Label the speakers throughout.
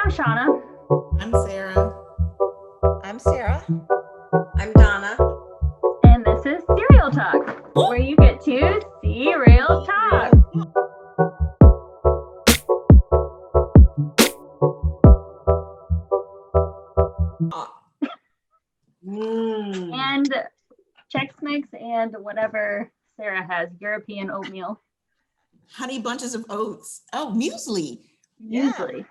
Speaker 1: I'm Shauna.
Speaker 2: I'm Sarah.
Speaker 3: I'm Sarah. I'm Donna.
Speaker 1: And this is Serial Talk, where you get to see real talk. And Chex Mix and whatever Sarah has, European oatmeal.
Speaker 2: Honey bunches of oats. Oh, muesli.
Speaker 1: Muesli. Yeah.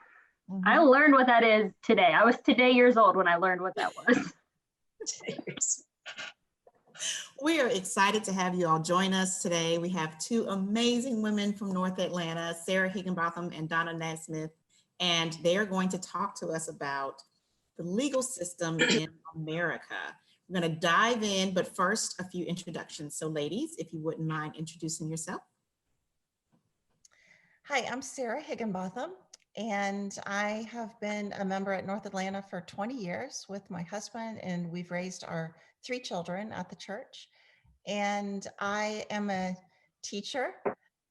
Speaker 1: I learned what that is today. I was today years old when I learned what that was.
Speaker 2: We are excited to have you all join us today. We have two amazing women from North Atlanta, Sarah Higinbotham and Donna Nasmyth, and they are going to talk to us about the legal system in America. We're going to dive in, but first, a few introductions. So ladies, if you wouldn't mind introducing yourself.
Speaker 3: Hi, I'm Sarah Higinbotham, and I have been a member at North Atlanta for 20 years with my husband, and we've raised our 3 children at the church. And I am a teacher.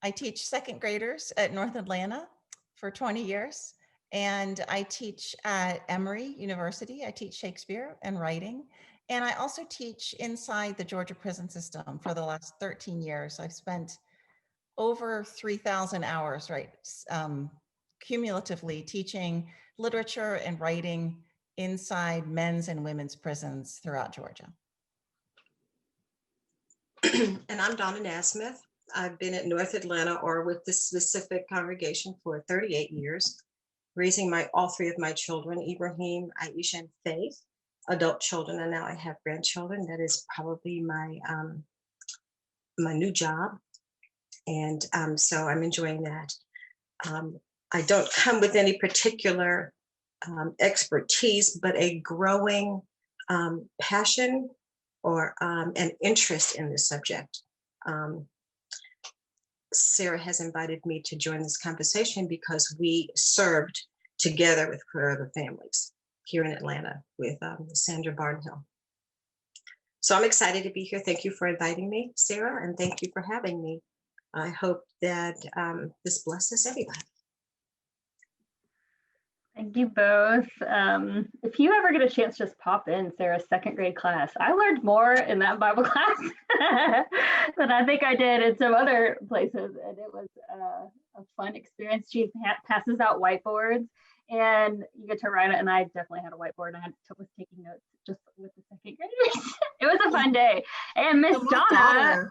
Speaker 3: I teach second graders at North Atlanta for 20 years. And I teach at Emory University. I teach Shakespeare and writing. And I also teach inside the Georgia prison system for the last 13 years. I've spent over 3,000 hours, cumulatively teaching literature and writing inside men's and women's prisons throughout Georgia.
Speaker 4: And I'm Donna Nasmyth. I've been at North Atlanta or with this specific congregation for 38 years, raising all 3 of my children, Ibrahim, Aisha, and Faith, adult children, and now I have grandchildren. That is probably my new job. And so I'm enjoying that. I don't come with any particular expertise, but a growing passion or an interest in this subject. Sarah has invited me to join this conversation because we served together with other families here in Atlanta with Sandra Barnhill. So I'm excited to be here. Thank you for inviting me, Sarah, and thank you for having me. I hope that this blesses everybody.
Speaker 1: Thank you both. If you ever get a chance, just pop in Sarah's second grade class. I learned more in that Bible class than I think I did in some other places, and it was a fun experience. She passes out whiteboards, and you get to write it, and I definitely had a whiteboard, and I was taking notes just with the second graders. It was a fun day. And Miss Donna.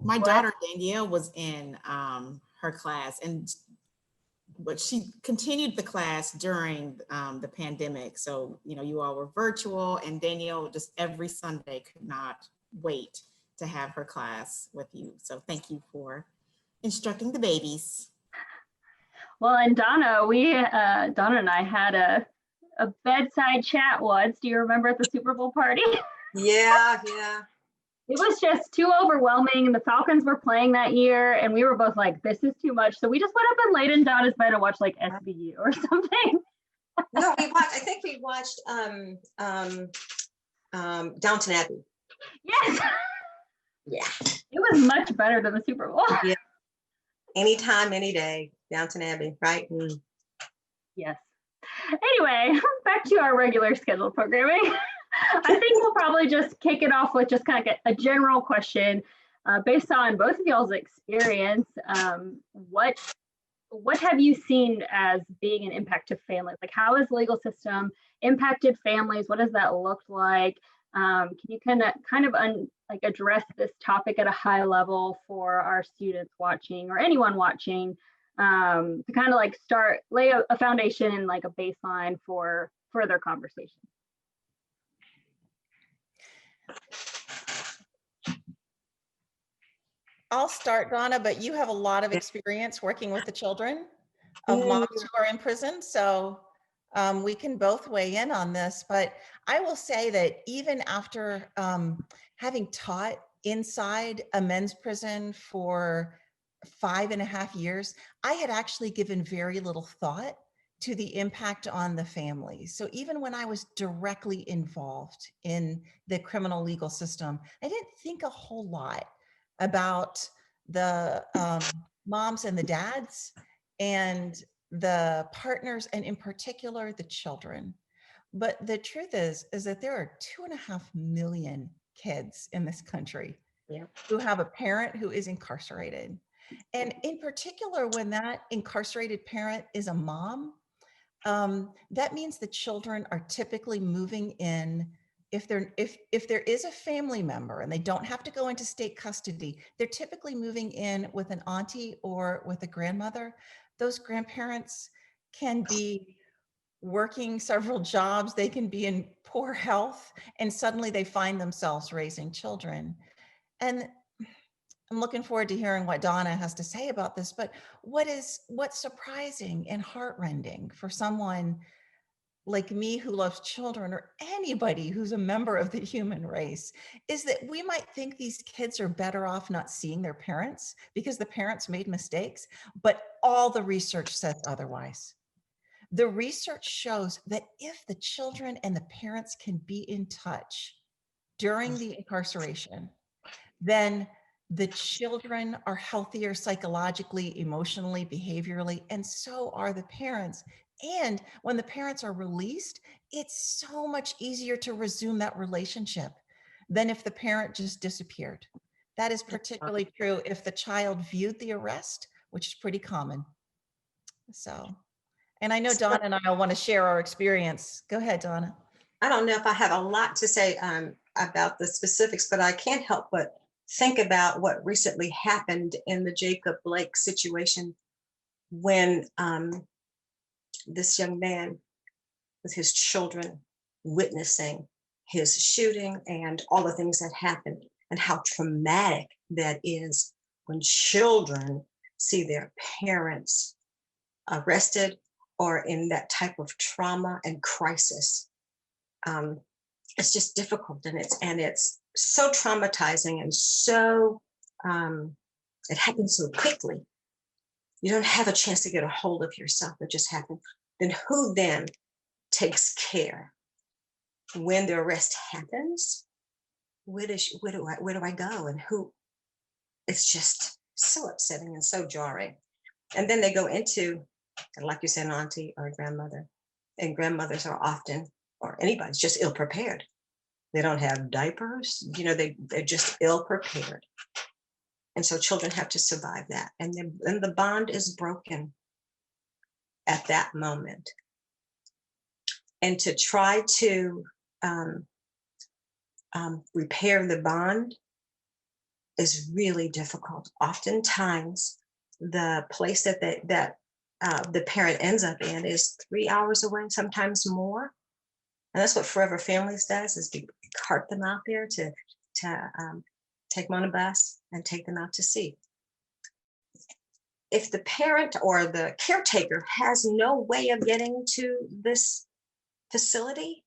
Speaker 2: My daughter Danielle was in her class, but she continued the class during the pandemic. So, you all were virtual, and Danielle just every Sunday could not wait to have her class with you. So thank you for instructing the babies.
Speaker 1: Well, and Donna, Donna and I had a bedside chat once. Do you remember at the Super Bowl party?
Speaker 4: Yeah.
Speaker 1: It was just too overwhelming, and the Falcons were playing that year, and we were both like, this is too much. So we just went up and laid in Donna's bed and watched like SVU or something.
Speaker 4: No, I think we watched Downton Abbey.
Speaker 1: Yes.
Speaker 4: Yeah.
Speaker 1: It was much better than the Super Bowl.
Speaker 4: Yeah. Anytime, any day, Downton Abbey, right?
Speaker 1: Yes. Anyway, back to our regular scheduled programming. I think we'll probably just kick it off with just kind of a general question based on both of y'all's experience. What have you seen as being an impact to families? Like, how has the legal system impacted families? What does that look like? Can you kind of address this topic at a high level for our students watching or anyone watching to kind of like lay a foundation and like a baseline for further conversation?
Speaker 3: I'll start, Donna, but you have a lot of experience working with the children of moms who are in prison. So we can both weigh in on this. But I will say that even after having taught inside a men's prison for 5.5 years, I had actually given very little thought to the impact on the family. So even when I was directly involved in the criminal legal system, I didn't think a whole lot about the moms and the dads and the partners, and in particular, the children. But the truth is that there are 2.5 million kids in this country
Speaker 4: Yeah.
Speaker 3: who have a parent who is incarcerated. And in particular, when that incarcerated parent is a mom, that means the children are typically moving in. If there is a family member and they don't have to go into state custody, they're typically moving in with an auntie or with a grandmother. Those grandparents can be working several jobs, they can be in poor health, and suddenly they find themselves raising children. And I'm looking forward to hearing what Donna has to say about this, but what's surprising and heartrending for someone like me who loves children, or anybody who's a member of the human race, is that we might think these kids are better off not seeing their parents because the parents made mistakes, but all the research says otherwise. The research shows that if the children and the parents can be in touch during the incarceration, then the children are healthier psychologically, emotionally, behaviorally, and so are the parents. And when the parents are released, it's so much easier to resume that relationship than if the parent just disappeared. That is particularly true if the child viewed the arrest, which is pretty common. So, and I know Donna and I want to share our experience. Go ahead, Donna.
Speaker 4: I don't know if I have a lot to say about the specifics, but I can't help but think about what recently happened in the Jacob Blake situation when this young man with his children witnessing his shooting and all the things that happened, and how traumatic that is when children see their parents arrested or in that type of trauma and crisis. It's just difficult, and it's so traumatizing, and so it happens so quickly. You don't have a chance to get a hold of yourself. It just happened. Then who then takes care when the arrest happens? Where do I go, and who? It's just so upsetting and so jarring. And then they go into, like you said, an auntie or a grandmother, and grandmothers are often, or anybody's just ill prepared. They don't have diapers, they're just ill prepared. And so children have to survive that. And then the bond is broken at that moment. And to try to repair the bond is really difficult. Oftentimes, the place that the parent ends up in is 3 hours away, sometimes more. And that's what Forever Families does, is we cart them out there to take them on a bus and take them out to sea. If the parent or the caretaker has no way of getting to this facility,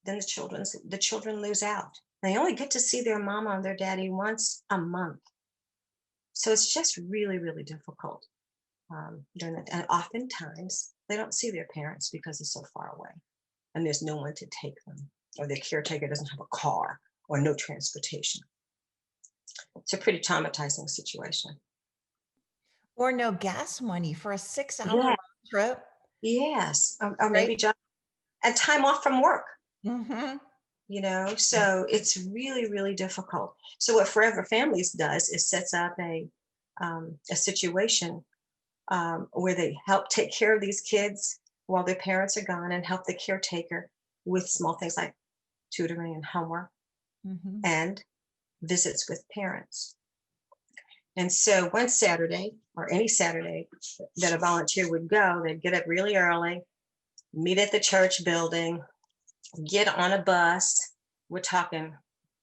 Speaker 4: then the children lose out. They only get to see their mama and their daddy once a month. So it's just really, really difficult during that. And oftentimes they don't see their parents because they're so far away and there's no one to take them, or their caretaker doesn't have a car or no transportation. It's a pretty traumatizing situation.
Speaker 3: Or no gas money for a 6-hour trip.
Speaker 4: Yes, or maybe just and time off from work.
Speaker 3: Mm-hmm.
Speaker 4: So it's really, really difficult. So what Forever Families does is sets up a situation where they help take care of these kids while their parents are gone, and help the caretaker with small things like tutoring and homework,
Speaker 3: Mm-hmm.
Speaker 4: and visits with parents. And so one Saturday, or any Saturday that a volunteer would go, they'd get up really early, meet at the church building, get on a bus. We're talking,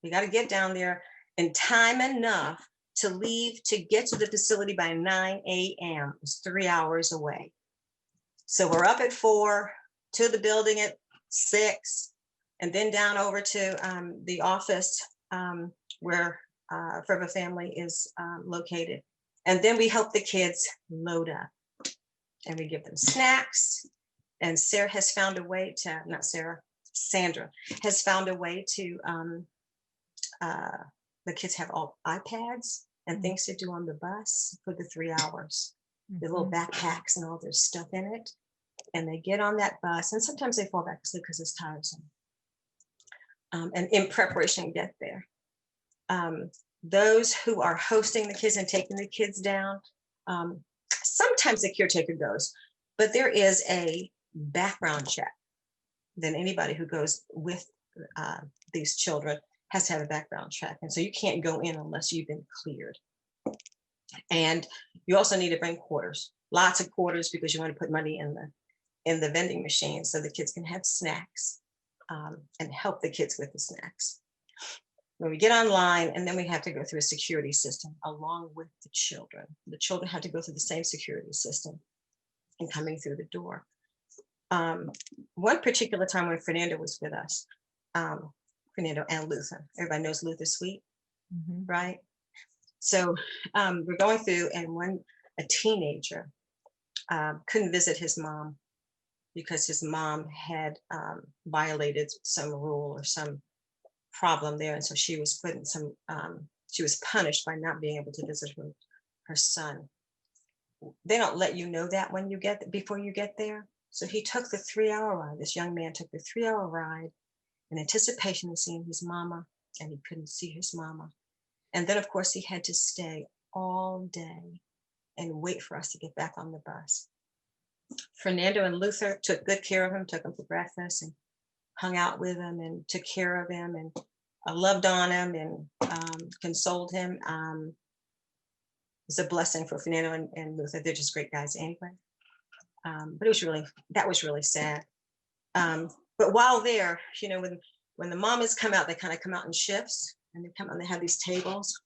Speaker 4: you got to get down there in time enough to leave to get to the facility by 9 a.m. It's 3 hours away. So we're up at 4, to the building at 6, and then down over to the office where Forever Family is located. And then we help the kids load up, and we give them snacks. And Sandra has found a way to the kids have all iPads and things to do on the bus for the 3 hours. their little backpacks and all their stuff in it. And they get on that bus, and sometimes they fall back asleep because it's tiresome. And in preparation to get there. Those who are hosting the kids and taking the kids down, sometimes the caretaker goes, but there is a background check. Then anybody who goes with these children has to have a background check. And so you can't go in unless you've been cleared. And you also need to bring quarters, lots of quarters, because you want to put money in the vending machine so the kids can have snacks, and help the kids with the snacks. When we get online, and then we have to go through a security system along with the children. The children have to go through the same security system and coming through the door. One particular time when Fernando was with us, Fernando and Luther, everybody knows Luther Sweet, right? So we're going through, and a teenager couldn't visit his mom because his mom had violated some rule or some problem there. And so she was put in she was punished by not being able to visit her son. They don't let you know that before you get there. So he took the 3-hour ride. This young man took the 3-hour ride in anticipation of seeing his mama, and he couldn't see his mama. And then, of course, he had to stay all day and wait for us to get back on the bus. Fernando and Luther took good care of him, took him for breakfast and hung out with him and took care of him and loved on him and consoled him. It was a blessing for Fernando and Luther. They're just great guys anyway. But that was really sad. But while there, when the mamas come out, they kind of come out in shifts, and they come out and they have these tables.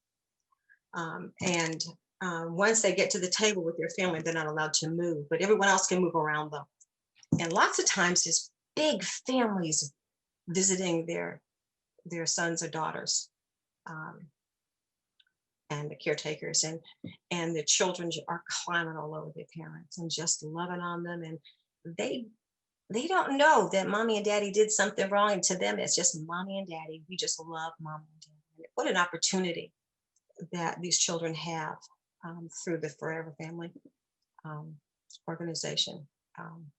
Speaker 4: Once they get to the table with their family, they're not allowed to move, but everyone else can move around them. And lots of times there's big families visiting their sons or daughters, and the caretakers, and the children are climbing all over their parents and just loving on them. And they don't know that mommy and daddy did something wrong. And to them, it's just mommy and daddy. We just love mommy and daddy. What an opportunity that these children have through the Forever Family organization. I'm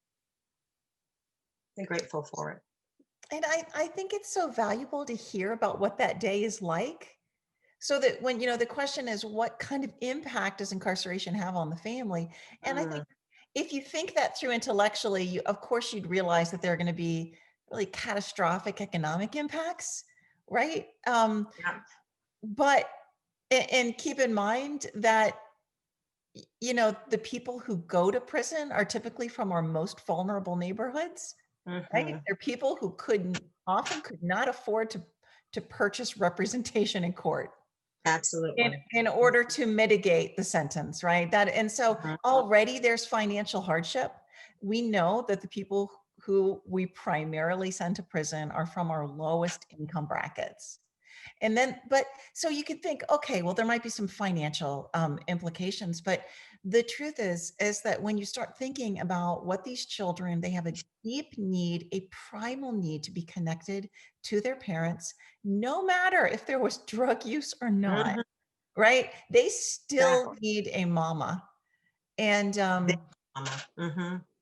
Speaker 4: grateful for it.
Speaker 3: And I think it's so valuable to hear about what that day is like, so that when, the question is, what kind of impact does incarceration have on the family? And I think if you think that through intellectually, of course, you'd realize that there are going to be really catastrophic economic impacts, right? But, and keep in mind that, the people who go to prison are typically from our most vulnerable neighborhoods, right? They're people who often could not afford to purchase representation in court.
Speaker 4: Absolutely.
Speaker 3: In order to mitigate the sentence, right? And so already there's financial hardship. We know that the people who we primarily send to prison are from our lowest income brackets. And then, so you could think, okay, well, there might be some financial implications, but the truth is that when you start thinking about what these children, they have a deep need, a primal need to be connected to their parents, no matter if there was drug use or not, right? They still need a mama. And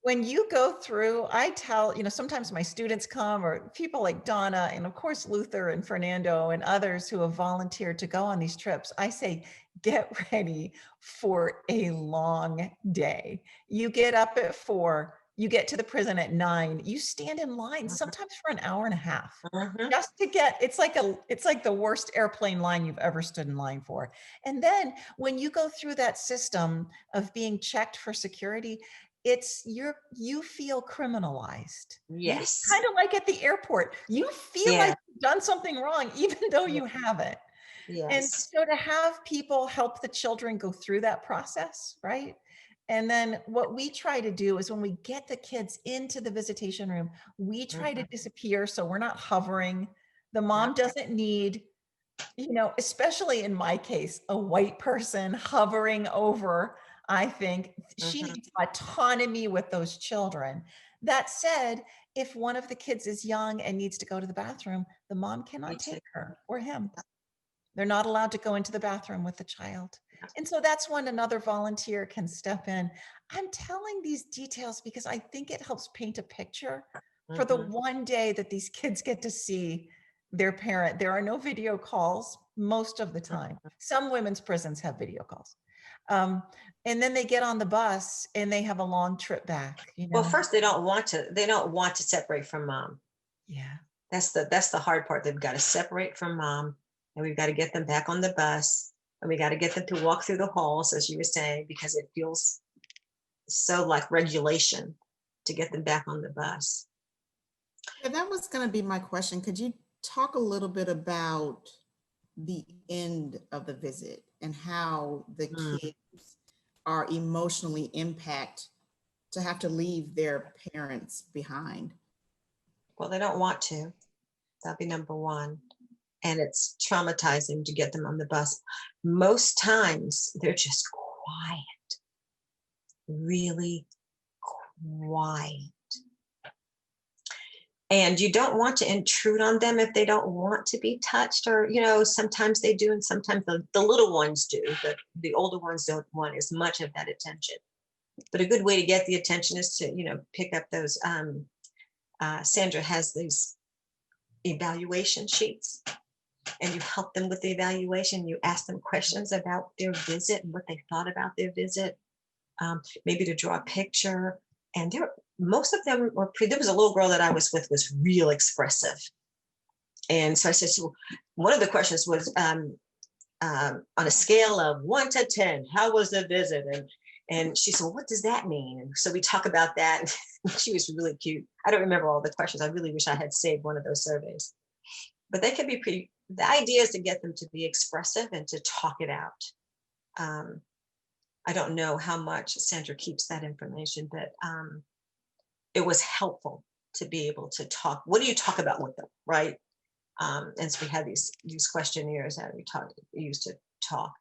Speaker 3: when you go through, I tell, sometimes my students come, or people like Donna, and of course, Luther and Fernando and others who have volunteered to go on these trips. I say, get ready for a long day. You get up at 4, you get to the prison at 9, you stand in line sometimes for an hour and a half just to get, it's like the worst airplane line you've ever stood in line for. And then when you go through that system of being checked for security, you feel criminalized.
Speaker 4: Yes.
Speaker 3: Kind of like at the airport. You feel like you've done something wrong, even though you haven't.
Speaker 4: Yes.
Speaker 3: And so to have people help the children go through that process, right? And then what we try to do is when we get the kids into the visitation room, we try to disappear. So we're not hovering. The mom doesn't need, especially in my case, a white person hovering over. I think she needs autonomy with those children. That said, if one of the kids is young and needs to go to the bathroom, the mom cannot take her or him. They're not allowed to go into the bathroom with the child. And so that's when another volunteer can step in. I'm telling these details because I think it helps paint a picture for the one day that these kids get to see their parent. There are no video calls most of the time. Some women's prisons have video calls. And then they get on the bus and they have a long trip back, you know.
Speaker 4: Well, first, they don't want to separate from mom.
Speaker 3: Yeah.
Speaker 4: That's the hard part. They've got to separate from mom, and we've got to get them back on the bus, and we got to get them to walk through the halls, as you were saying, because it feels so like regulation to get them back on the bus.
Speaker 2: Yeah, that was going to be my question. Could you talk a little bit about the end of the visit and how the kids are emotionally impacted to have to leave their parents behind?
Speaker 4: Well, they don't want to. That'd be number one. And it's traumatizing to get them on the bus. Most times they're just quiet, really quiet. And you don't want to intrude on them if they don't want to be touched, or, you know, sometimes they do, and sometimes the little ones do, but the older ones don't want as much of that attention. But a good way to get the attention is to, you know, pick up those, Sandra has these evaluation sheets, and you help them with the evaluation. You ask them questions about their visit and what they thought about their visit, maybe to draw a picture. And most of them were there was a little girl that I was with was real expressive. And so I said, so one of the questions was, on a scale of 1 to 10, how was the visit? And she said, well, what does that mean? And so we talk about that. And she was really cute. I don't remember all the questions. I really wish I had saved one of those surveys. But they can be the idea is to get them to be expressive and to talk it out. I don't know how much Sandra keeps that information, but it was helpful to be able to talk. What do you talk about with them, right? And so we had these questionnaires that we used to talk.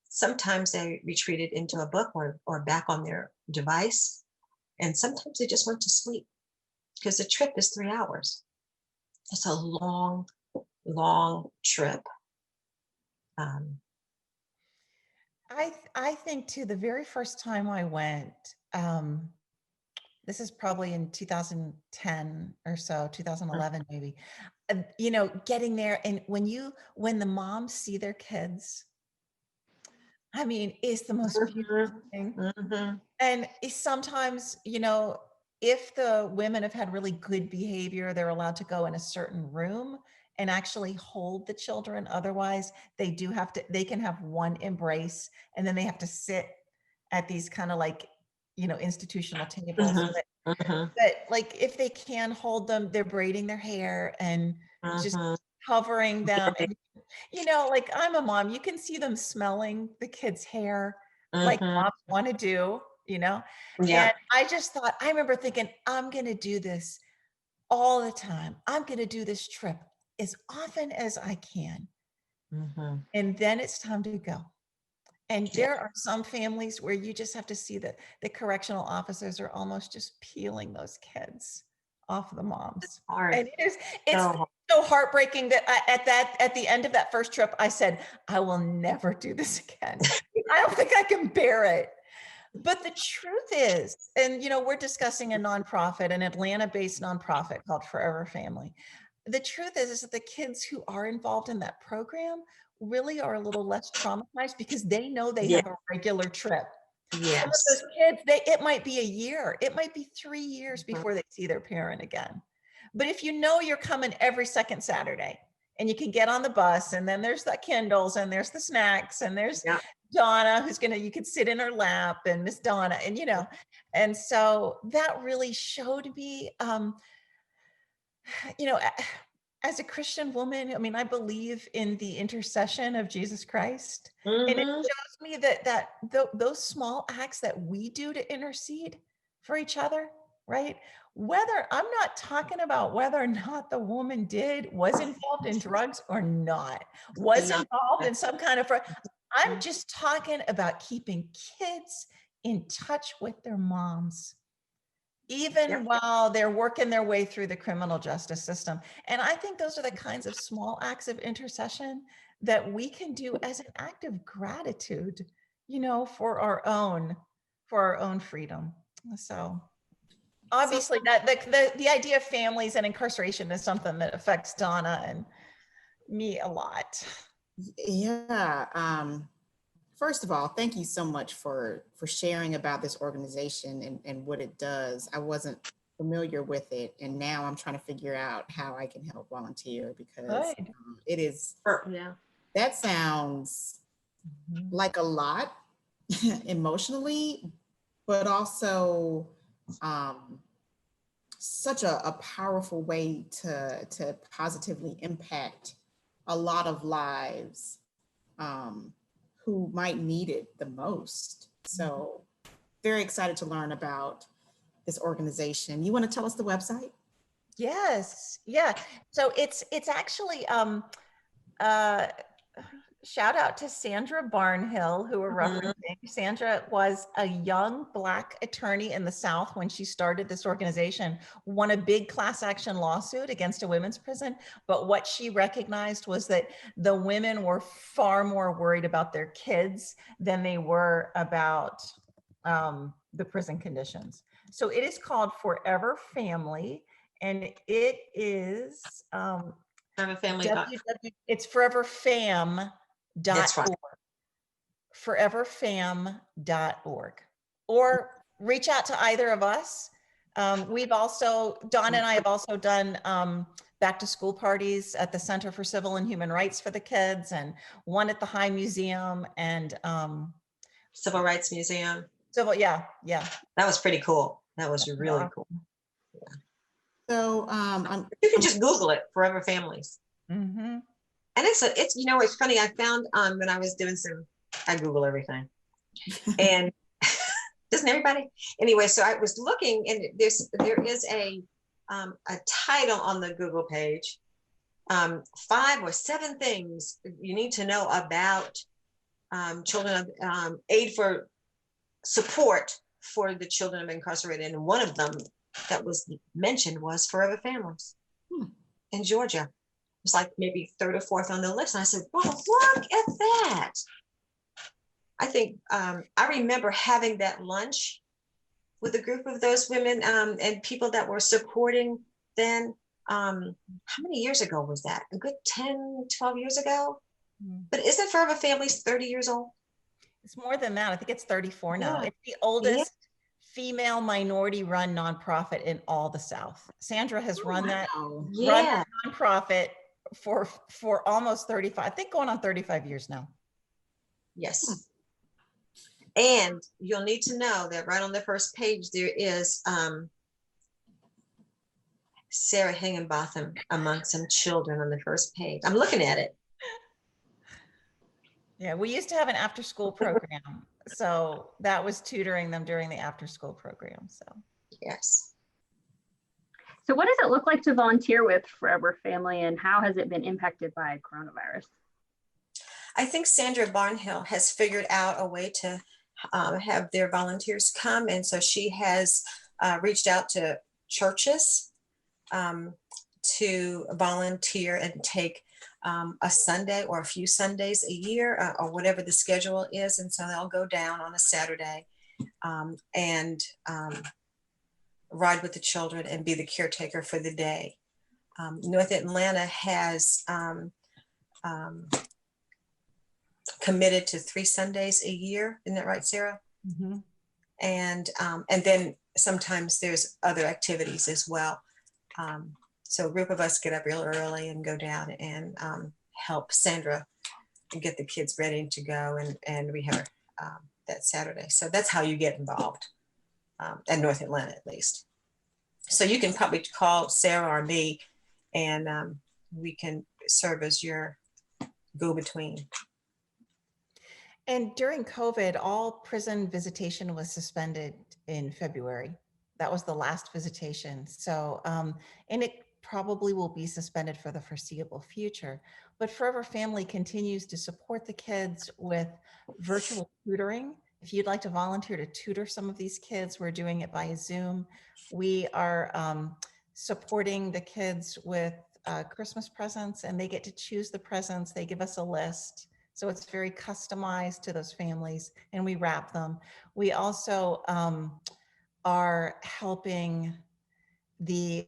Speaker 4: Sometimes they retreated into a book or back on their device, and sometimes they just went to sleep because the trip is 3 hours. It's a long, long trip.
Speaker 3: I think too, the very first time I went, this is probably in 2010 or so, 2011 maybe, you know, getting there, and when the moms see their kids, I mean, it's the most beautiful thing. And sometimes, you know, if the women have had really good behavior, they're allowed to go in a certain room and actually hold the children. Otherwise, they can have one embrace, and then they have to sit at these kind of like, you know, institutional tables. But like, if they can hold them, they're braiding their hair and just covering them. And, you know, like, I'm a mom, you can see them smelling the kids' hair, like moms want to do, you know?
Speaker 4: Yeah.
Speaker 3: And I just thought, I remember thinking, I'm going to do this all the time. I'm going to do this trip as often as I can. And then it's time to go. And there are some families where you just have to see that the correctional officers are almost just peeling those kids off the moms. And it's so heartbreaking that at the end of that first trip, I said, I will never do this again. I don't think I can bear it. But the truth is, and you know, we're discussing a nonprofit, an Atlanta-based nonprofit called Forever Family. The truth is that the kids who are involved in that program really are a little less traumatized because they know they have a regular trip. Some of those kids, it might be a year, it might be 3 years before they see their parent again. But if you know you're coming every second Saturday, and you can get on the bus, and then there's the Kindles, and there's the snacks, and there's Donna, you could sit in her lap, and Miss Donna, and you know, and so that really showed me, you know, as a Christian woman, I mean, I believe in the intercession of Jesus Christ, and it shows me that those small acts that we do to intercede for each other, right? I'm not talking about whether or not the woman was involved in drugs or not, was involved in some kind of, I'm just talking about keeping kids in touch with their moms, even while they're working their way through the criminal justice system. And I think those are the kinds of small acts of intercession that we can do as an act of gratitude you know, for our own freedom. So obviously that the idea of families and incarceration is something that affects Donna and me a lot.
Speaker 2: Yeah. First of all, thank you so much for sharing about this organization and what it does. I wasn't familiar with it, and now I'm trying to figure out how I can help volunteer because
Speaker 3: Good.
Speaker 2: it is,
Speaker 4: Yeah.
Speaker 2: that sounds like a lot emotionally, but also such a powerful way to positively impact a lot of lives um, who might need it the most. So very excited to learn about this organization. You want to tell us the website?
Speaker 3: Yes. Yeah. So it's actually shout out to Sandra Barnhill, who we're referencing. Sandra was a young Black attorney in the South when she started this organization, won a big class action lawsuit against a women's prison. But what she recognized was that the women were far more worried about their kids than they were about the prison conditions. So it is called Forever Family, and it is
Speaker 4: Forever Family.
Speaker 3: it's foreverfam.org.
Speaker 4: That's right.
Speaker 3: Foreverfam.org. Or reach out to either of us. We've also, Donna and I have also done back to school parties at the Center for Civil and Human Rights for the kids, and one at the High Museum and
Speaker 4: Civil Rights Museum.
Speaker 3: Civil, yeah.
Speaker 4: That was pretty cool. That was really cool.
Speaker 2: So
Speaker 4: you can just Google it, Forever Families.
Speaker 3: Mm-hmm.
Speaker 4: And it's you know, it's funny. I found when I was doing I Google everything, and doesn't everybody? Anyway, so I was looking, and there is a title on the Google page, 5 or 7 things you need to know about children of aid for support for the children of incarcerated, and one of them that was mentioned was Forever Families in Georgia. It was like maybe 3rd or 4th on the list. And I said, well, look at that. I think I remember having that lunch with a group of those women and people that were supporting then. How many years ago was that? A good 10, 12 years ago? But isn't Forever Families 30 years old?
Speaker 3: It's more than that. I think it's 34 now. It's the oldest female minority run nonprofit in all the South. Sandra has run that nonprofit for almost 35, I think going on 35 years now.
Speaker 4: Yes. And you'll need to know that right on the first page, there is Sarah Higinbotham among some children on the first page. I'm looking at it.
Speaker 3: Yeah, we used to have an after school program. So that was tutoring them during the after school program. So
Speaker 4: yes.
Speaker 1: So what does it look like to volunteer with Forever Family, and how has it been impacted by coronavirus?
Speaker 4: I think Sandra Barnhill has figured out a way to have their volunteers come. And so she has reached out to churches to volunteer and take a Sunday or a few Sundays a year or whatever the schedule is. And so they'll go down on a Saturday and ride with the children and be the caretaker for the day. North Atlanta has committed to 3 Sundays a year. Isn't that right, Sarah?
Speaker 3: Mm-hmm.
Speaker 4: And then sometimes there's other activities as well. So a group of us get up real early and go down and help Sandra get the kids ready to go. And we have that Saturday. So that's how you get involved at North Atlanta, at least. So you can probably call Sarah or me, and we can serve as your go-between.
Speaker 3: And during COVID, all prison visitation was suspended in February. That was the last visitation. So, and it probably will be suspended for the foreseeable future. But Forever Family continues to support the kids with virtual tutoring. If you'd like to volunteer to tutor some of these kids, we're doing it via Zoom. We are supporting the kids with Christmas presents, and they get to choose the presents. They give us a list. So it's very customized to those families, and we wrap them. We also are helping the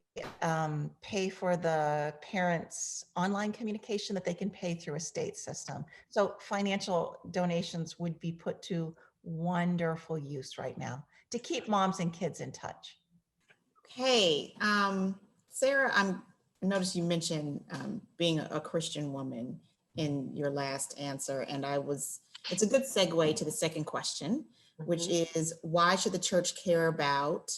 Speaker 3: pay for the parents' online communication that they can pay through a state system. So financial donations would be put to wonderful use right now to keep moms and kids in touch.
Speaker 2: Okay, Sarah, I noticed you mentioned being a Christian woman in your last answer, and it's a good segue to the second question, which is, why should the church care about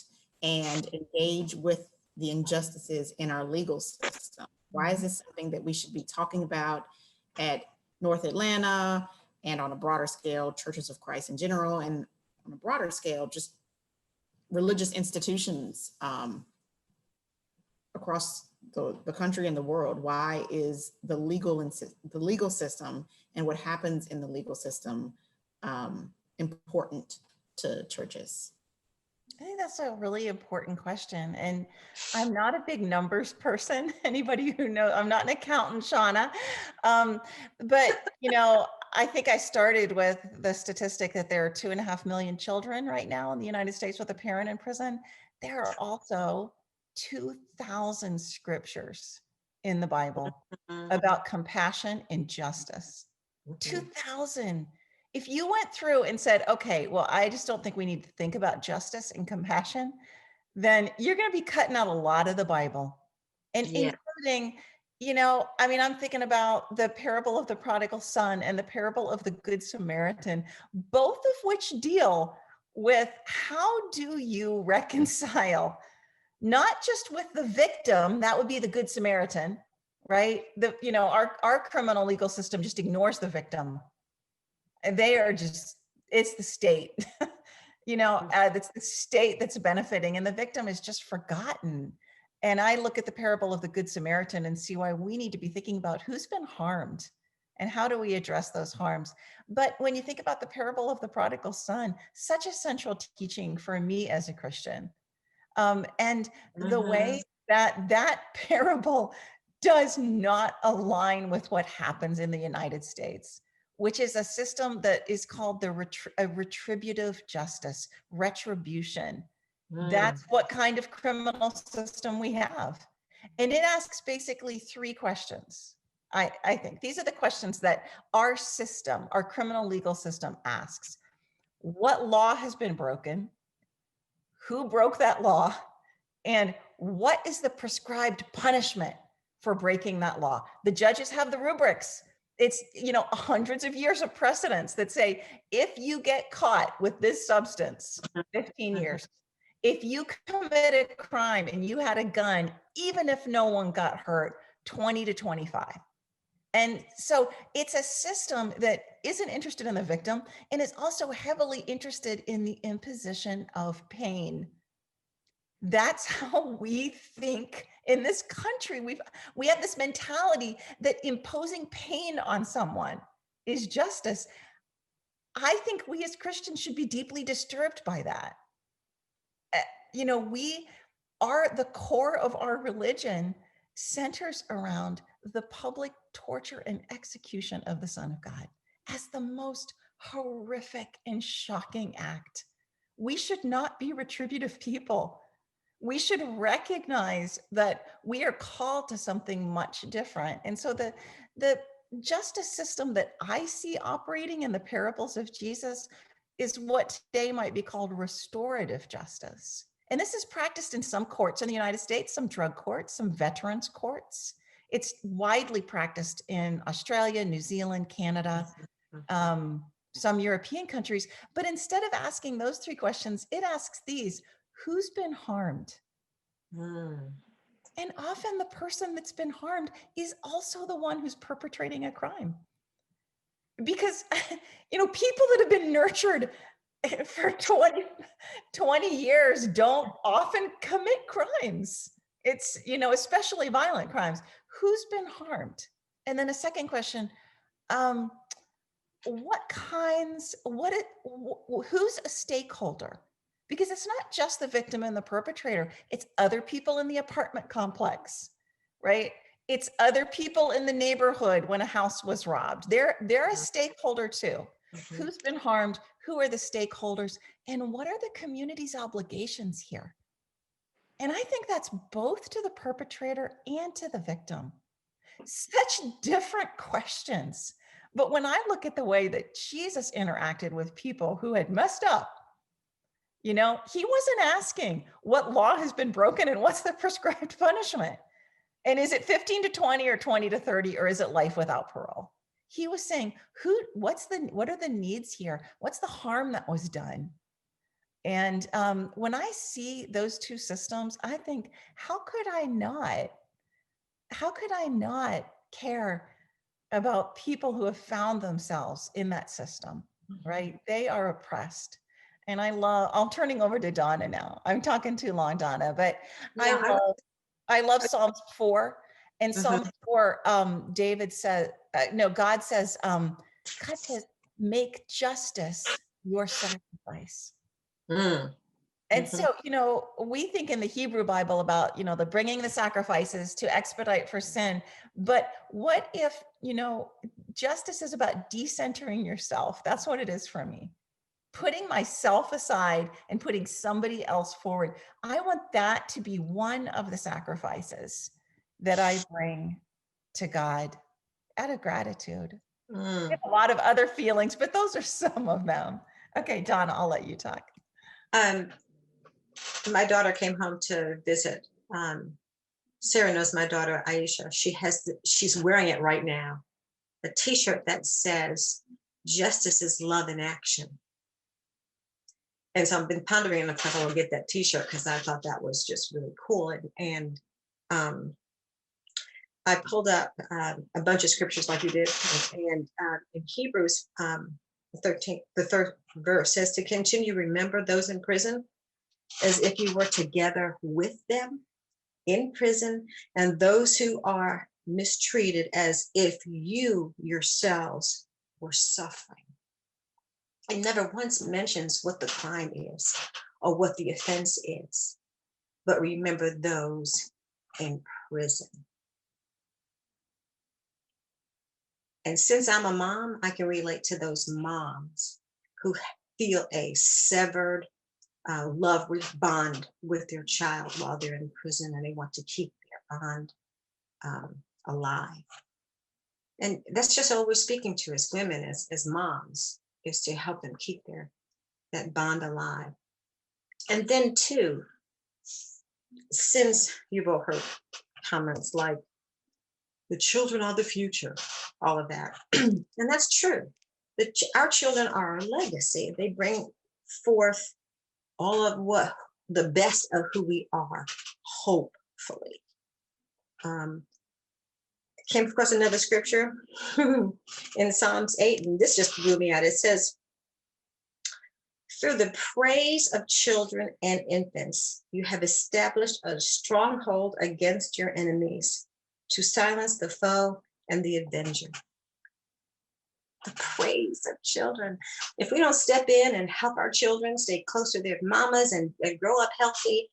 Speaker 2: and engage with the injustices in our legal system? Why is this something that we should be talking about at North Atlanta and on a broader scale, Churches of Christ in general, and on a broader scale, just religious institutions across the country and the world? Why is the legal system and what happens in the legal system important to churches?
Speaker 3: I think that's a really important question. And I'm not a big numbers person. Anybody who knows, I'm not an accountant, Shauna. But, I think I started with the statistic that there are 2.5 million children right now in the United States with a parent in prison. There are also 2,000 scriptures in the Bible about compassion and justice. 2,000. If you went through and said, okay, well, I just don't think we need to think about justice and compassion, then you're going to be cutting out a lot of the Bible, and including, I'm thinking about the parable of the prodigal son and the parable of the Good Samaritan, both of which deal with how do you reconcile, not just with the victim, that would be the Good Samaritan, right? Our criminal legal system just ignores the victim. And they are it's the state, it's the state that's benefiting, and the victim is just forgotten. And I look at the parable of the Good Samaritan and see why we need to be thinking about who's been harmed and how do we address those harms. But when you think about the parable of the prodigal son, such a central teaching for me as a Christian. And the way that parable does not align with what happens in the United States, which is a system that is called a retributive justice, retribution. That's what kind of criminal system we have. And it asks basically 3 questions. I think these are the questions that our system, our criminal legal system, asks. What law has been broken? Who broke that law? And what is the prescribed punishment for breaking that law? The judges have the rubrics. It's, hundreds of years of precedents that say, if you get caught with this substance, 15 years. If you commit a crime and you had a gun, even if no one got hurt, 20 to 25. And so it's a system that isn't interested in the victim and is also heavily interested in the imposition of pain. That's how we think in this country. We have this mentality that imposing pain on someone is justice. I think we as Christians should be deeply disturbed by that. The core of our religion centers around the public torture and execution of the Son of God as the most horrific and shocking act. We should not be retributive people. We should recognize that we are called to something much different. And so the justice system that I see operating in the parables of Jesus is what today might be called restorative justice. And this is practiced in some courts in the United States, some drug courts, some veterans courts. It's widely practiced in Australia, New Zealand, Canada, some European countries. But instead of asking those 3 questions, it asks these: who's been harmed? And often the person that's been harmed is also the one who's perpetrating a crime. Because, people that have been nurtured for 20 years don't often commit crimes. It's, especially violent crimes. Who's been harmed? And then a second question, who's a stakeholder? Because it's not just the victim and the perpetrator, it's other people in the apartment complex, right? It's other people in the neighborhood when a house was robbed. They're a stakeholder too. Who's been harmed? Who are the stakeholders? And what are the community's obligations here? And I think that's both to the perpetrator and to the victim. Such different questions. But when I look at the way that Jesus interacted with people who had messed up, you know, he wasn't asking what law has been broken and what's the prescribed punishment. And is it 15 to 20 or 20 to 30, or is it life without parole? He was saying, what are the needs here? What's the harm that was done? And when I see those two systems, I think, how could I not care about people who have found themselves in that system, right? They are oppressed. And I'm turning over to Donna now. I'm talking too long, Donna, but
Speaker 4: Yeah,
Speaker 3: I love Psalms 4. And Psalm 4, David says, God says, make justice your sacrifice. And so, you know, we think in the Hebrew Bible about, you know, the bringing the sacrifices to expedite for sin. But what if, you know, justice is about decentering yourself? That's what it is for me. Putting myself aside and putting somebody else forward. I want that to be one of the sacrifices that I bring to God out of gratitude. I have a lot of other feelings, but those are some of them. Okay, Donna, I'll let you talk.
Speaker 4: My daughter came home to visit. Sarah knows my daughter, Aisha. She's wearing it right now. A t-shirt that says, "Justice is love in action." And so I've been pondering if I will get that t-shirt because I thought that was just really cool. And I pulled up a bunch of scriptures like you did. And in Hebrews, the third verse says to continue to remember those in prison as if you were together with them in prison, and those who are mistreated as if you yourselves were suffering. It never once mentions what the crime is or what the offense is, but remember those in prison. And since I'm a mom, I can relate to those moms who feel a severed love bond with their child while they're in prison, and they want to keep their bond alive. And that's just all we're speaking to as women, as moms, is to help them keep that bond alive. And then too, since you've all heard comments like the children are the future, all of that, and that's true. Our children are our legacy. They bring forth all of what the best of who we are, hopefully. Came across another scripture in Psalms 8, and this just blew me out. It says, through the praise of children and infants, you have established a stronghold against your enemies to silence the foe and the avenger. The praise of children. If we don't step in and help our children stay close to their mamas and grow up healthy,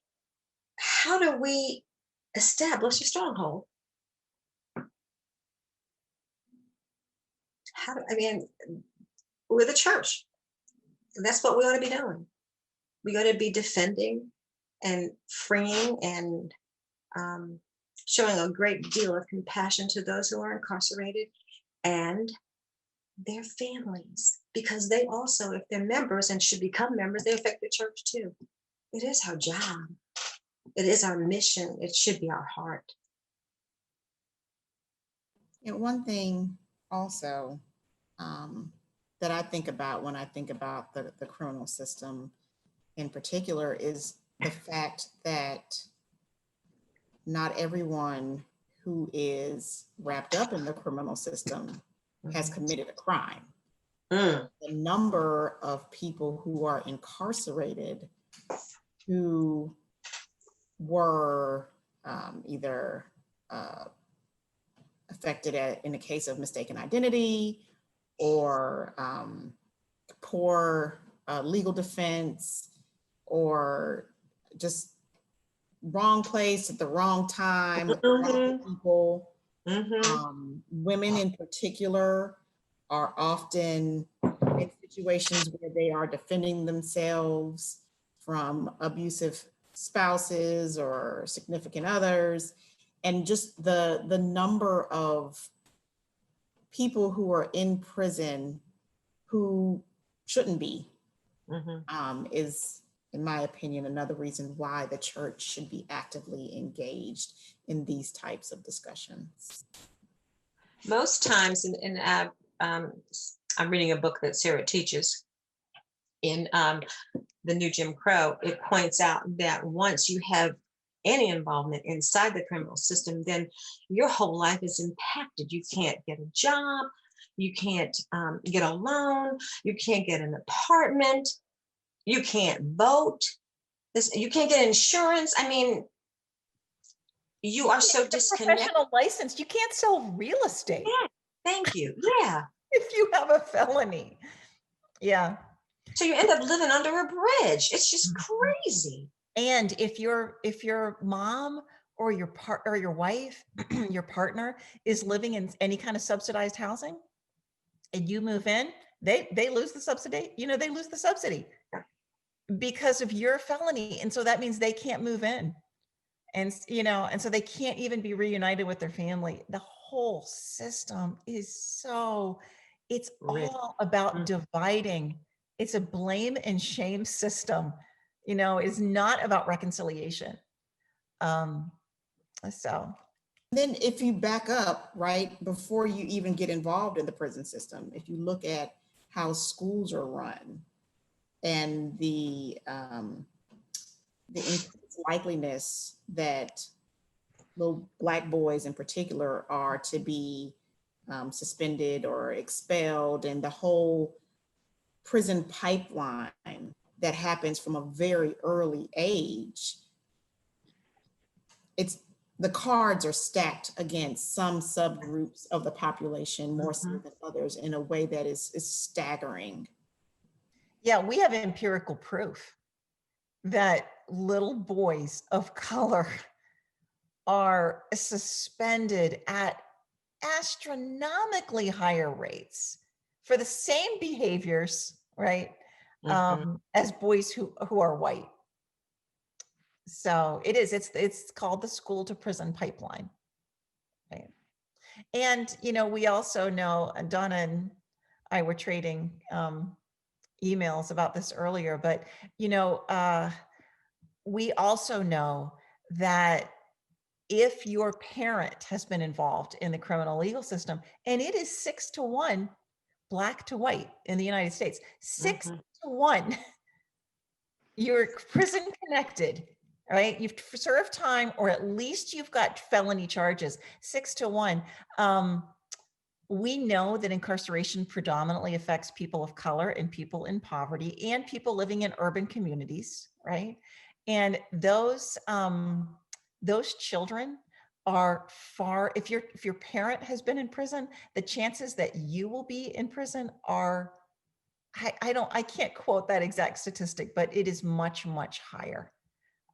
Speaker 4: how do we establish a stronghold? We're the church. That's what we ought to be doing. We ought to be defending and freeing and showing a great deal of compassion to those who are incarcerated and their families, because they also, if they're members and should become members, they affect the church too. It is our job. It is our mission. It should be our heart.
Speaker 2: And one thing also that I think about when I think about the criminal system in particular is the fact that not everyone who is wrapped up in the criminal system has committed a crime. The number of people who are incarcerated who were either affected in the case of mistaken identity or poor legal defense or just wrong place at the wrong time with the wrong people. Women in particular are often in situations where they are defending themselves from abusive spouses or significant others. And just the number of people who are in prison who shouldn't be is, in my opinion, another reason why the church should be actively engaged in these types of discussions.
Speaker 4: Most times, I'm reading a book that Sarah teaches in the New Jim Crow. It points out that once you have any involvement inside the criminal system, then your whole life is impacted. You can't get a job, you can't get a loan, you can't get an apartment, you can't vote, you can't get insurance. I mean, you are so disconnected.
Speaker 3: Professional license, you can't sell real estate.
Speaker 4: Yeah, thank you. Yeah.
Speaker 3: If you have a felony. Yeah.
Speaker 4: So you end up living under a bridge. It's just crazy.
Speaker 3: And if your mom or your wife, your partner is living in any kind of subsidized housing and you move in, they lose the subsidy. They lose the subsidy because of your felony. And so that means they can't move in. And so they can't even be reunited with their family. The whole system is it's all about dividing. It's a blame and shame system, is not about reconciliation. So.
Speaker 2: Then if you back up, right, before you even get involved in the prison system, if you look at how schools are run and the increased likeliness that little Black boys in particular are to be suspended or expelled, and the whole prison pipeline that happens from a very early age, the cards are stacked against some subgroups of the population more so than others in a way that is staggering.
Speaker 3: Yeah, we have empirical proof that little boys of color are suspended at astronomically higher rates for the same behaviors, right, as boys who are white. So it's called the school to prison pipeline, right? And we also know, and Donna and I were trading emails about this earlier, but we also know that if your parent has been involved in the criminal legal system, and it is 6-1 Black to white in the United States, 6-1, you're prison connected, right? You've served time, or at least you've got felony charges, 6-1. We know that incarceration predominantly affects people of color and people in poverty and people living in urban communities, right? And those children are if your parent has been in prison, the chances that you will be in prison are, I can't quote that exact statistic, but it is much, much higher.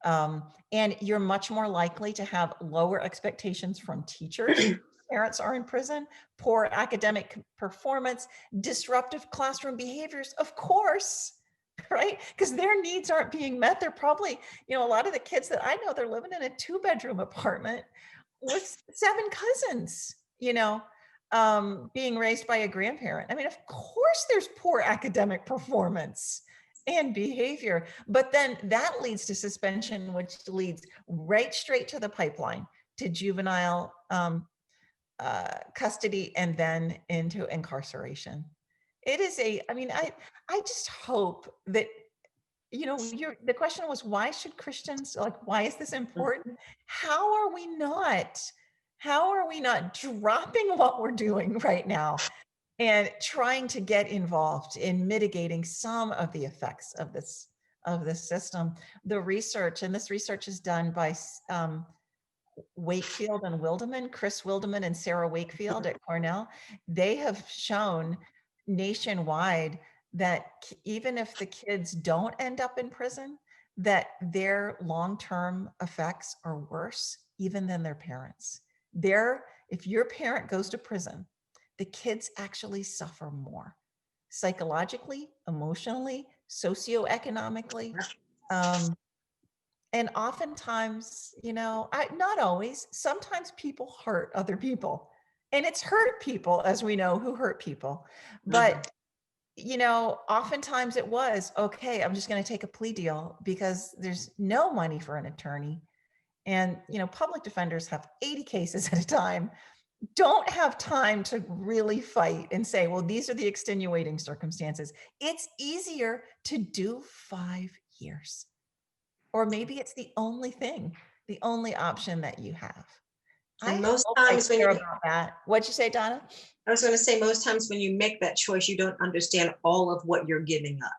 Speaker 3: And you're much more likely to have lower expectations from teachers. Parents are in prison, poor academic performance, disruptive classroom behaviors, of course, right? Because their needs aren't being met. They're probably, a lot of the kids that I know, they're living in a 2-bedroom apartment with 7 cousins, being raised by a grandparent. I mean, of course there's poor academic performance and behavior, but then that leads to suspension, which leads right straight to the pipeline, to juvenile custody, and then into incarceration. It is I just hope that, the question was, why should Christians, why is this important? How are we not dropping what we're doing right now and trying to get involved in mitigating some of the effects of this system? The research, and this research is done by Wakefield and Wildeman, Chris Wildeman and Sarah Wakefield at Cornell. They have shown nationwide that even if the kids don't end up in prison, that their long-term effects are worse even than their parents. If your parent goes to prison, the kids actually suffer more psychologically, emotionally, socioeconomically. And oftentimes, not always, sometimes people hurt other people. And it's hurt people, as we know, who hurt people. But, oftentimes it was, okay, I'm just going to take a plea deal because there's no money for an attorney. And, public defenders have 80 cases at a time, don't have time to really fight and say, well, these are the extenuating circumstances. It's easier to do 5 years. Or maybe it's the only option that you have.
Speaker 4: And most times when you
Speaker 3: about that. What'd you say, Donna?
Speaker 4: I was going to say, most times when you make that choice, you don't understand all of what you're giving up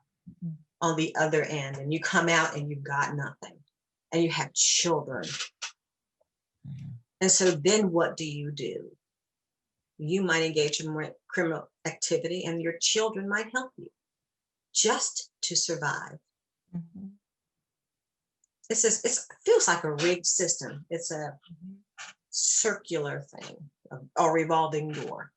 Speaker 4: on the other end. And you come out and you've got nothing. And you have children. And so then what do? You might engage in more criminal activity and your children might help you just to survive. It feels like a rigged system. It's a circular thing, a revolving door.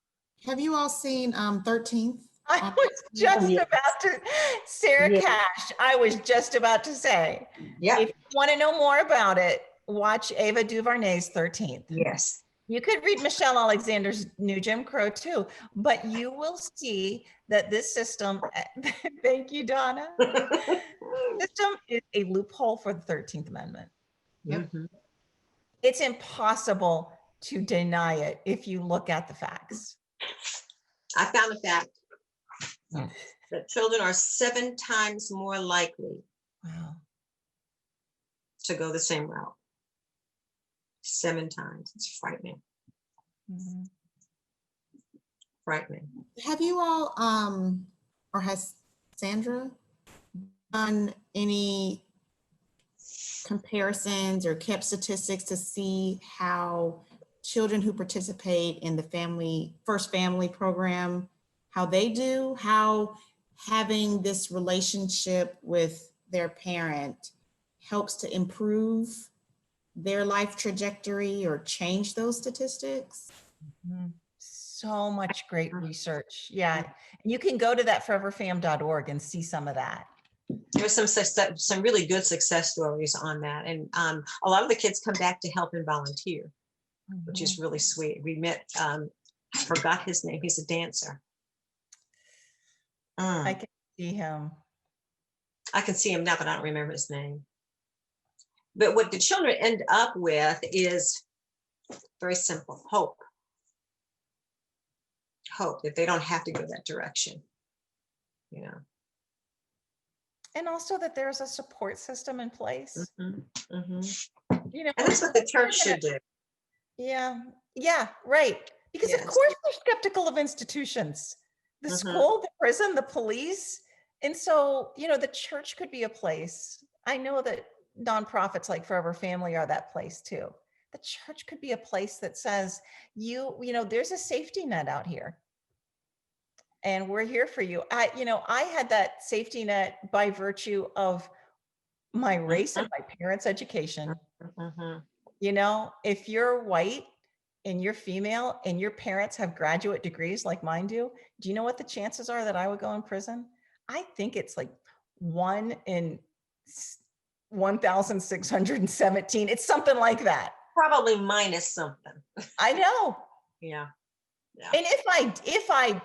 Speaker 2: Have you all seen 13th?
Speaker 3: I was just about to, Sarah Cash, I was just about to say, if you want to know more about it, watch Ava DuVernay's 13th.
Speaker 4: Yes.
Speaker 3: You could read Michelle Alexander's New Jim Crow too, but you will see that this system, thank you, Donna, system is a loophole for the 13th Amendment. It's impossible to deny it if you look at the facts.
Speaker 4: I found a fact that children are 7 times more likely to go the same route. 7 times. It's frightening. Frightening.
Speaker 2: Have you all, or has Sandra done any comparisons or kept statistics to see how children who participate in the first family program, how they do, how having this relationship with their parent helps to improve their life trajectory or change those statistics?
Speaker 3: So much great research. Yeah. You can go to that foreverfam.org and see some of that.
Speaker 4: There's some really good success stories on that. And a lot of the kids come back to help and volunteer, which is really sweet. We met, I forgot his name. He's a dancer.
Speaker 3: I can see him.
Speaker 4: I can see him now, but I don't remember his name. But what the children end up with is very simple: hope. Hope that they don't have to go that direction,
Speaker 3: And also that there's a support system in place.
Speaker 4: And that's what the church should do.
Speaker 3: Yeah, right. Because of course they're skeptical of institutions. The school, the prison, the police. And so, the church could be a place. I know that nonprofits like Forever Family are that place too. The church could be a place that says, there's a safety net out here. And we're here for you. I had that safety net by virtue of my race and my parents' education. If you're white and you're female and your parents have graduate degrees like mine do you know what the chances are that I would go in prison? I think it's like 1 in 1,617. It's something like that.
Speaker 4: Probably minus something.
Speaker 3: I know.
Speaker 4: Yeah.
Speaker 3: And if I,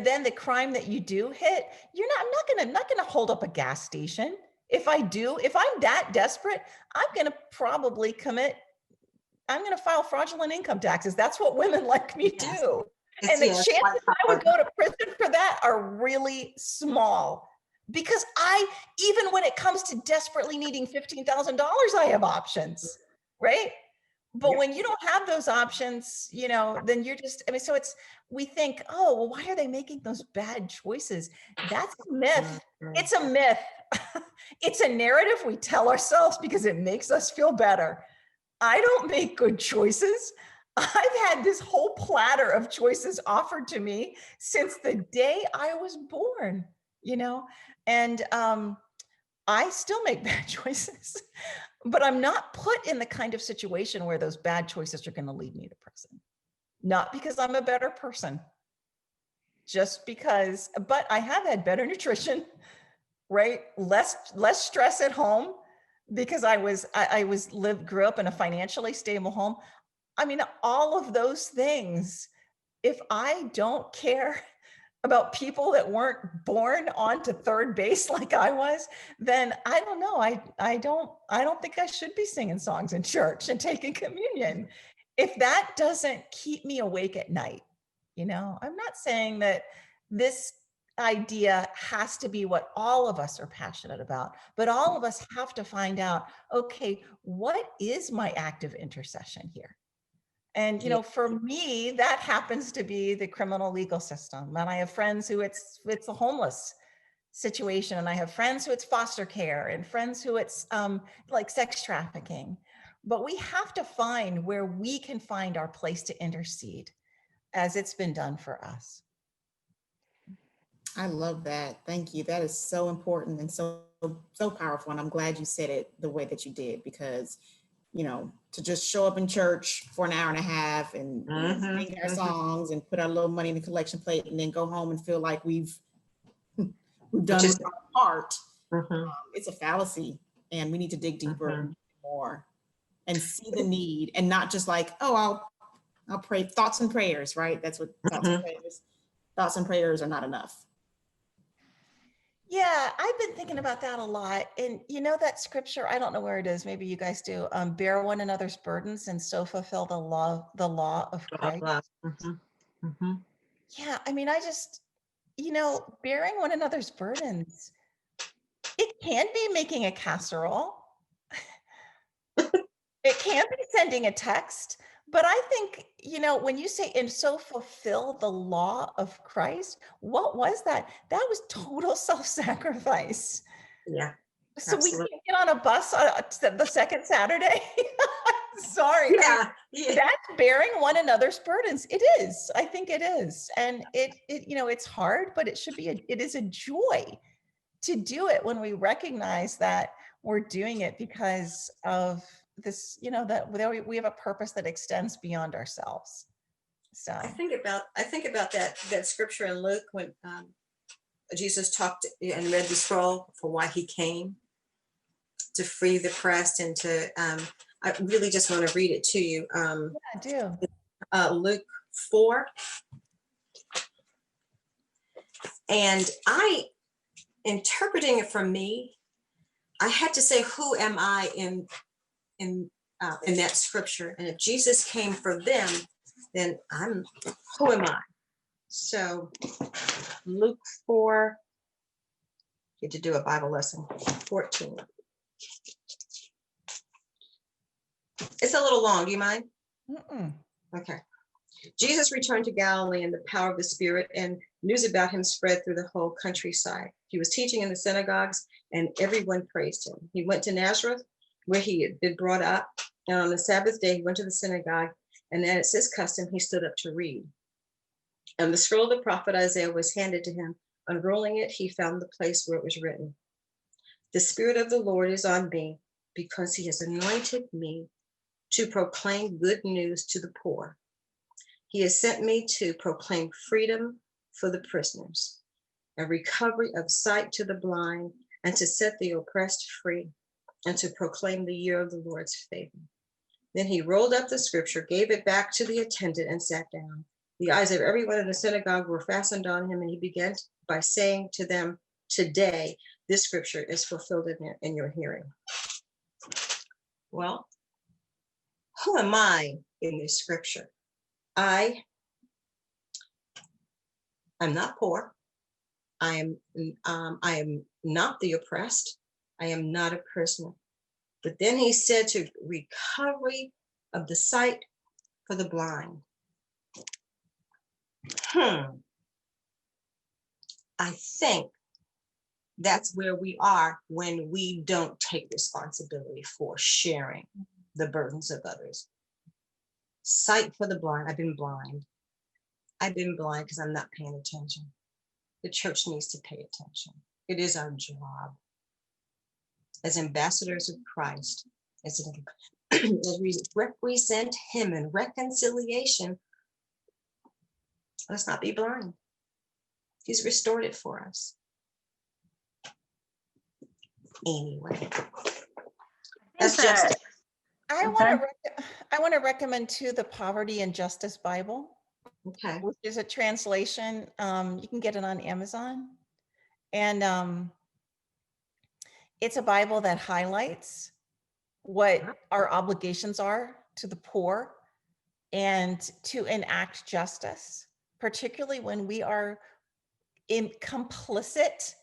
Speaker 3: then the crime that you do hit, I'm not gonna hold up a gas station. If I'm that desperate, I'm gonna probably file fraudulent income taxes. That's what women like me do. And the chances I would go to prison for that are really small, because even when it comes to desperately needing $15,000, I have options, right? But when you don't have those options, then you're just, we think, oh, well, why are they making those bad choices? That's a myth. It's a myth. It's a narrative we tell ourselves because it makes us feel better. I don't make good choices. I've had this whole platter of choices offered to me since the day I was born, and I still make bad choices. but I'm not put in the kind of situation where those bad choices are going to lead me to prison. Not because I'm a better person, just because, but I have had better nutrition, right? Less stress at home because I grew up in a financially stable home. I mean, all of those things, if I don't care about people that weren't born onto third base like I was, then I don't know. I don't think I should be singing songs in church and taking communion. If that doesn't keep me awake at night, I'm not saying that this idea has to be what all of us are passionate about, but all of us have to find out, okay, what is my active intercession here? And, for me, that happens to be the criminal legal system. And I have friends who it's a homeless situation. And I have friends who it's foster care and friends who it's like sex trafficking. But we have to find where we can find our place to intercede as it's been done for us.
Speaker 2: I love that. Thank you. That is so important and so powerful. And I'm glad you said it the way that you did, because to just show up in church for an hour and a half and sing our songs and put our little money in the collection plate and then go home and feel like we've done our part. It's a fallacy, and we need to dig deeper more and see the need, and not just like, oh, I'll pray thoughts and prayers, right? That's what thoughts and prayers are not enough.
Speaker 3: Yeah, I've been thinking about that a lot. And that scripture, I don't know where it is. Maybe you guys do. Bear one another's burdens and so fulfill the law of Christ. Yeah, I mean, I just, bearing one another's burdens, it can be making a casserole. It can be sending a text. But I think, when you say, and so fulfill the law of Christ, what was that? That was total self-sacrifice.
Speaker 4: Yeah.
Speaker 3: So
Speaker 4: absolutely.
Speaker 3: we can't get on a bus the second Saturday. Sorry.
Speaker 4: Yeah.
Speaker 3: That's bearing one another's burdens. It is. I think it is. And it's hard, but it is a joy to do it when we recognize that we're doing it because of this, that we have a purpose that extends beyond ourselves. So
Speaker 4: I think about that scripture in Luke when Jesus talked and read the scroll for why he came, to free the oppressed, and to I really just want to read it to you.
Speaker 3: yeah, I do.
Speaker 4: Luke 4. And I, interpreting it from me, I had to say, who am I in that scripture? And if Jesus came for them, then who am I? So Luke 4, get to do a Bible lesson, 14. It's a little long, do you mind? Okay. Jesus returned to Galilee in the power of the Spirit, and news about him spread through the whole countryside. He was teaching in the synagogues, and everyone praised him. He went to Nazareth, where he had been brought up, and on the Sabbath day, he went to the synagogue, and as his custom, he stood up to read. And the scroll of the prophet Isaiah was handed to him. Unrolling it, he found the place where it was written, "The Spirit of the Lord is on me, because he has anointed me to proclaim good news to the poor. He has sent me to proclaim freedom for the prisoners, and recovery of sight to the blind, and to set the oppressed free, and to proclaim the year of the Lord's favor." Then he rolled up the scripture, gave it back to the attendant, and sat down. The eyes of everyone in the synagogue were fastened on him, and he began by saying to them, "Today, this scripture is fulfilled in your hearing." Well, who am I in this scripture? I am not poor. I am not the oppressed. I am not a prisoner. But then he said, to recovery of the sight for the blind. I think that's where we are when we don't take responsibility for sharing the burdens of others. Sight for the blind. I've been blind. I've been blind because I'm not paying attention. The church needs to pay attention. It is our job as ambassadors of Christ as we represent him in reconciliation, let's not be blind. He's restored it for us. Anyway, that's just.
Speaker 3: I want to recommend too the Poverty and Justice Bible,
Speaker 4: Okay.
Speaker 3: which is a translation. You can get it on Amazon, and it's a Bible that highlights what our obligations are to the poor and to enact justice, particularly when we are complicit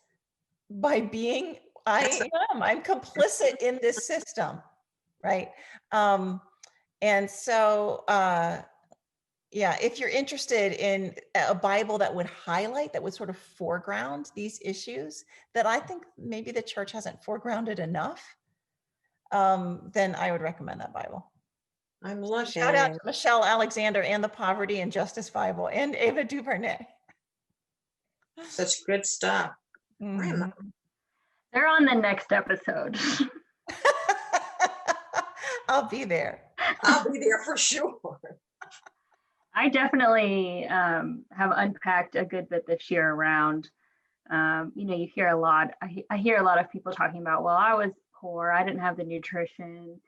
Speaker 3: by being, I'm complicit in this system, right? And so, yeah, if you're interested in a Bible that would highlight, that would sort of foreground these issues that I think maybe the church hasn't foregrounded enough, then I would recommend that Bible.
Speaker 4: I'm looking.
Speaker 3: Shout out to Michelle Alexander and the Poverty and Justice Bible and Ava DuVernay.
Speaker 4: Such good stuff.
Speaker 3: Mhm.
Speaker 1: They're on the next episode.
Speaker 3: I'll be there.
Speaker 4: I'll be there for sure.
Speaker 1: I definitely have unpacked a good bit this year around, you hear a lot, I hear a lot of people talking about, well, I was poor, I didn't have the nutrition,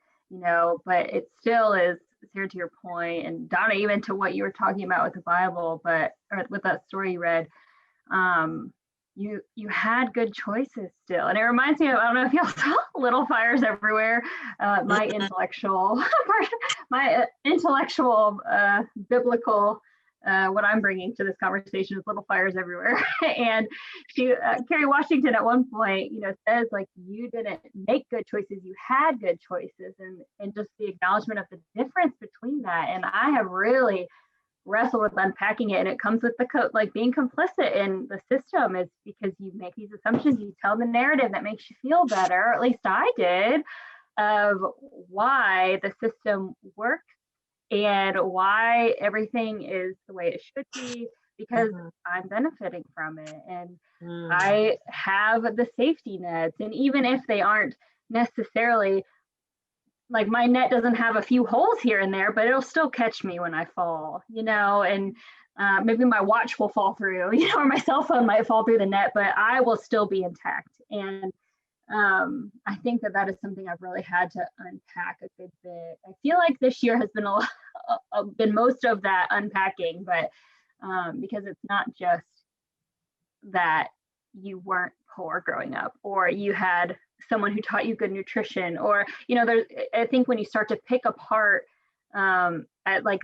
Speaker 1: but it still is, Sarah, to your point, and Donna, even to what you were talking about with the Bible, or with that story you read, you had good choices still. And it reminds me of, I don't know if y'all saw Little Fires Everywhere, my intellectual biblical, what I'm bringing to this conversation is Little Fires Everywhere. And Kerry Washington at one point, says like, you didn't make good choices, you had good choices, and just the acknowledgement of the difference between that. And I have really wrestled with unpacking it, and it comes with like being complicit in the system is because you make these assumptions, you tell the narrative that makes you feel better, or at least I did, of why the system works and why everything is the way it should be, because I'm benefiting from it, and I have the safety nets, and even if they aren't necessarily, like, my net doesn't have a few holes here and there, but it'll still catch me when I fall, and maybe my watch will fall through, or my cell phone might fall through the net, but I will still be intact. And I think that is something I've really had to unpack a good bit. I feel like this year has been been most of that unpacking, but because it's not just that you weren't poor growing up, or you had someone who taught you good nutrition, or I think when you start to pick apart at like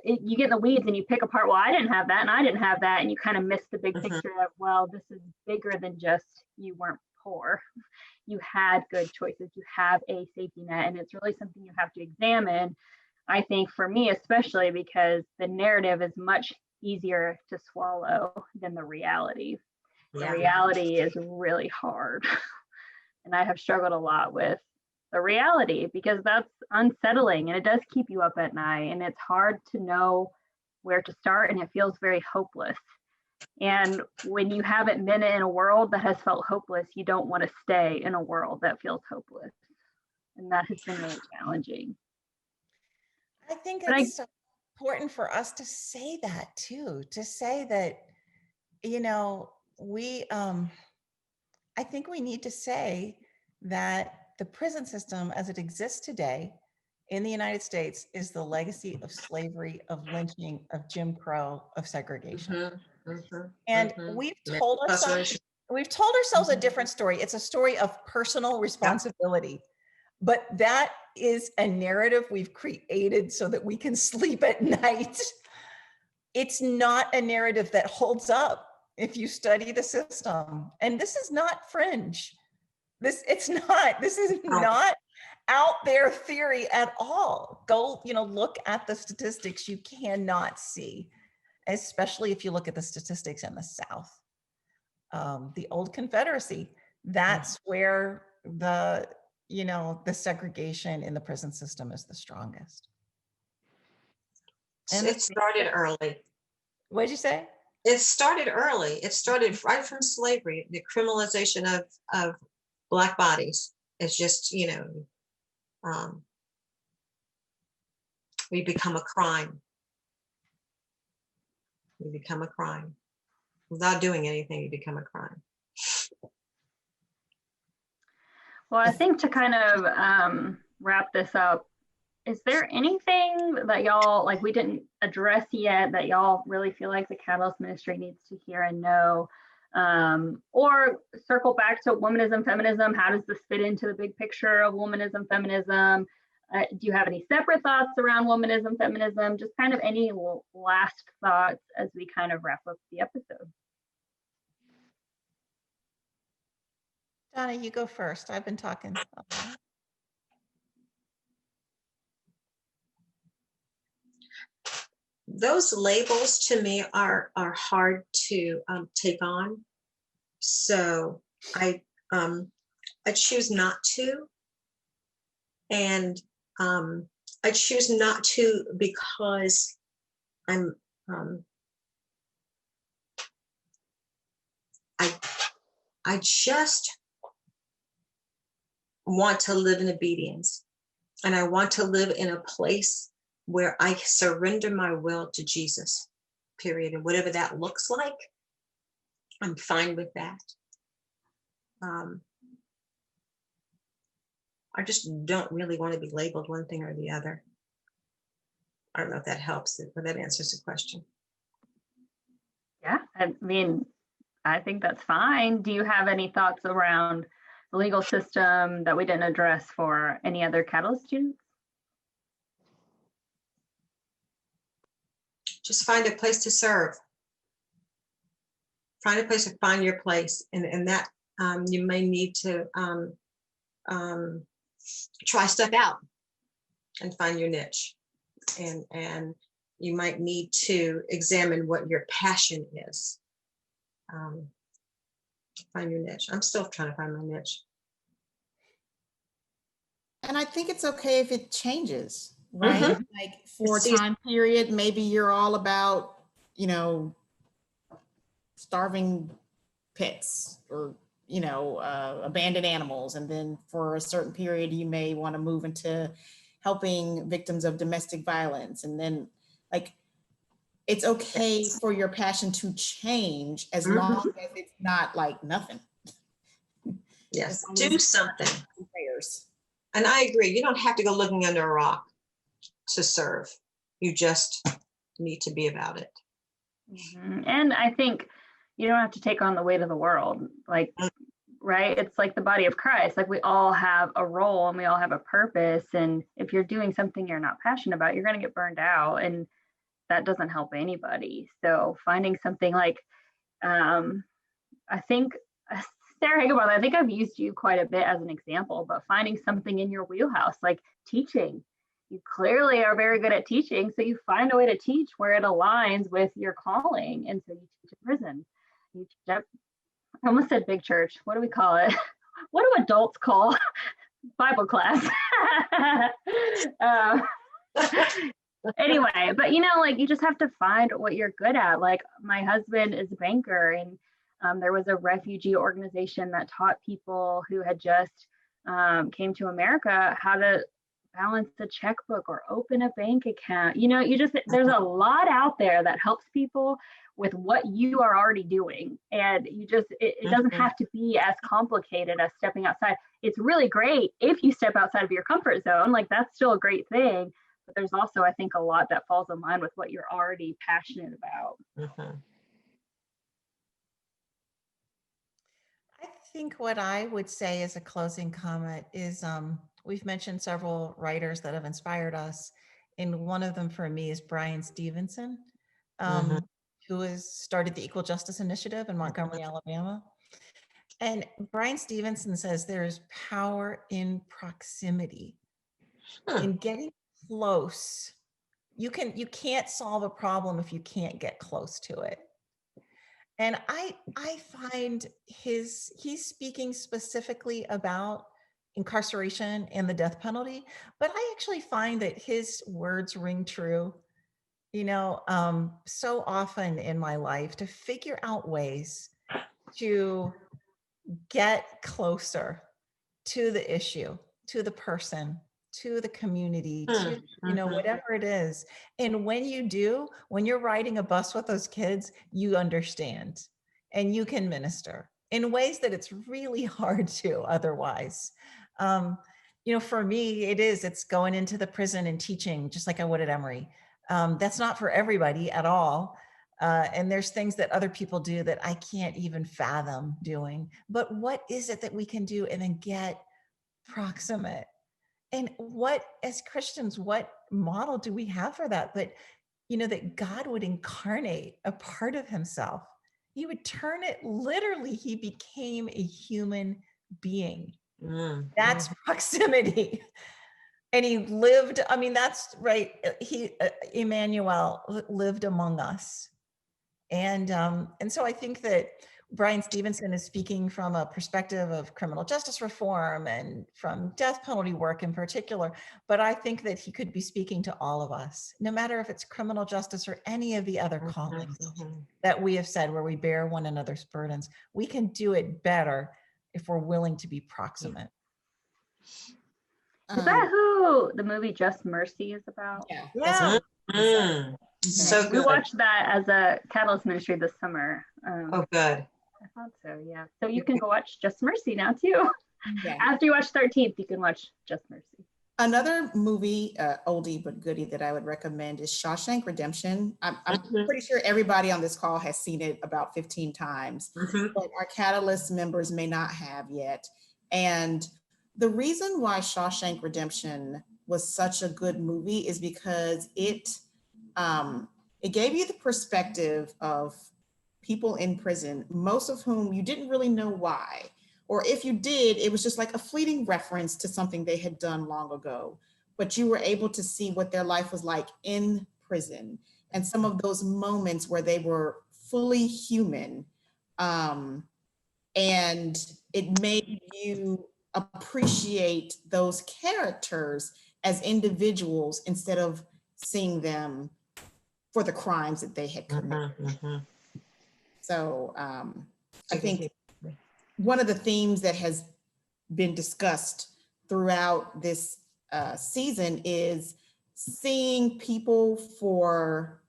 Speaker 1: you get in the weeds and you pick apart, well, I didn't have that and I didn't have that, and you kind of miss the big picture of, well, this is bigger than just you weren't poor, you had good choices, you have a safety net, and it's really something you have to examine. I think for me especially, because the narrative is much easier to swallow than the reality. The reality is really hard. And I have struggled a lot with the reality, because that's unsettling and it does keep you up at night, and it's hard to know where to start, and it feels very hopeless. And when you haven't been in a world that has felt hopeless, you don't want to stay in a world that feels hopeless. And that has been really challenging.
Speaker 3: I think it's so important for us to say that too, to say that, I think we need to say that the prison system as it exists today in the United States is the legacy of slavery, of lynching, of Jim Crow, of segregation. And we've told ourselves a different story. It's a story of personal responsibility, but that is a narrative we've created so that we can sleep at night. It's not a narrative that holds up if you study the system. And this is not fringe. This is not out there theory at all. Go, look at the statistics. You cannot see, especially if you look at the statistics in the South. The old Confederacy, that's where the segregation in the prison system is the strongest.
Speaker 4: And it started early.
Speaker 3: What did you say?
Speaker 4: It started early. It started right from slavery. The criminalization of Black bodies is just, we become a crime. We become a crime. Without doing anything, you become a crime.
Speaker 1: Well, I think to kind of wrap this up, is there anything that y'all, like we didn't address yet, that y'all really feel like the Catalyst Ministry needs to hear and know? Or circle back to womanism, feminism, how does this fit into the big picture of womanism, feminism? Do you have any separate thoughts around womanism, feminism? Just kind of any last thoughts as we kind of wrap up the episode.
Speaker 3: Donna, you go first. I've been talking.
Speaker 4: Those labels to me are hard to take on. So I choose not to. And I choose not to because I'm I just want to live in obedience, and I want to live in a place where I surrender my will to Jesus, period. And whatever that looks like, I'm fine with that. I just don't really want to be labeled one thing or the other. I don't know if that helps, but that answers the question.
Speaker 1: Yeah, I mean, I think that's fine. Do you have any thoughts around the legal system that we didn't address for any other Catalyst students?
Speaker 4: Just find a place to serve. Find a place to find your place, and that you may need to try stuff out and find your niche, and you might need to examine what your passion is. Find your niche. I'm still trying to find my niche.
Speaker 2: And I think it's okay if it changes, right?
Speaker 4: Mm-hmm.
Speaker 2: Like for a time period, maybe you're all about, starving pets or, abandoned animals. And then for a certain period, you may want to move into helping victims of domestic violence. And then it's okay for your passion to change as long as it's not like nothing.
Speaker 4: Yes, do something. And I agree, you don't have to go looking under a rock to serve. You just need to be about it.
Speaker 1: Mm-hmm. And I think you don't have to take on the weight of the world. Right? It's like the body of Christ. Like we all have a role and we all have a purpose. And if you're doing something you're not passionate about, you're going to get burned out. And that doesn't help anybody. So finding something like, I think, Sarah Higinbotham, I think I've used you quite a bit as an example, but finding something in your wheelhouse, like teaching. You clearly are very good at teaching, so you find a way to teach where it aligns with your calling. And so you teach in prison. You teach at, I almost said big church. What do we call it? What do adults call Bible class? Anyway, but you just have to find what you're good at. Like my husband is a banker, and there was a refugee organization that taught people who had just came to America how to balance a checkbook or open a bank account. There's a lot out there that helps people with what you are already doing. And it doesn't have to be as complicated as stepping outside. It's really great if you step outside of your comfort zone, that's still a great thing. But there's also, I think, a lot that falls in line with what you're already passionate about.
Speaker 4: Mm-hmm.
Speaker 3: I think what I would say as a closing comment is we've mentioned several writers that have inspired us. And one of them for me is Brian Stevenson, who has started the Equal Justice Initiative in Montgomery, Alabama. And Brian Stevenson says there is power in proximity, in getting close. You can't solve a problem if you can't get close to it. And I find he's speaking specifically about incarceration and the death penalty, but I actually find that his words ring true, so often in my life, to figure out ways to get closer to the issue, to the person, to the community, to, you know, whatever it is. And when you do, when you're riding a bus with those kids, you understand and you can minister in ways that it's really hard to otherwise. You know, for me, it's going into the prison and teaching just like I would at Emory. That's not for everybody at all. And there's things that other people do that I can't even fathom doing. But what is it that we can do and then get proximate? And what, as Christians, what model do we have for that? But, you know, that God would incarnate a part of himself. He would turn it literally. He became a human being. That's proximity. And he lived, I mean, that's right. Emmanuel lived among us. And so I think that Brian Stevenson is speaking from a perspective of criminal justice reform and from death penalty work in particular. But I think that he could be speaking to all of us, no matter if it's criminal justice or any of the other callings that we have said, where we bear one another's burdens. We can do it better if we're willing to be proximate.
Speaker 1: Is that who the movie Just Mercy is about?
Speaker 3: Yeah.
Speaker 4: So
Speaker 1: We
Speaker 4: good.
Speaker 1: watched that as a Catalyst ministry this summer.
Speaker 4: Oh, good.
Speaker 1: I thought so, yeah. So you can go watch Just Mercy now too.
Speaker 2: Yeah.
Speaker 1: After you watch 13th, you can watch Just Mercy.
Speaker 2: Another movie, oldie but goodie, that I would recommend is Shawshank Redemption. I'm pretty sure everybody on this call has seen it about 15 times, but our Catalyst members may not have yet. And the reason why Shawshank Redemption was such a good movie is because it gave you the perspective of people in prison, most of whom you didn't really know why. Or if you did, it was just like a fleeting reference to something they had done long ago. But you were able to see what their life was like in prison and some of those moments where they were fully human. And it made you appreciate those characters as individuals instead of seeing them for the crimes that they had committed. So I think one of the themes that has been discussed throughout this season is seeing people for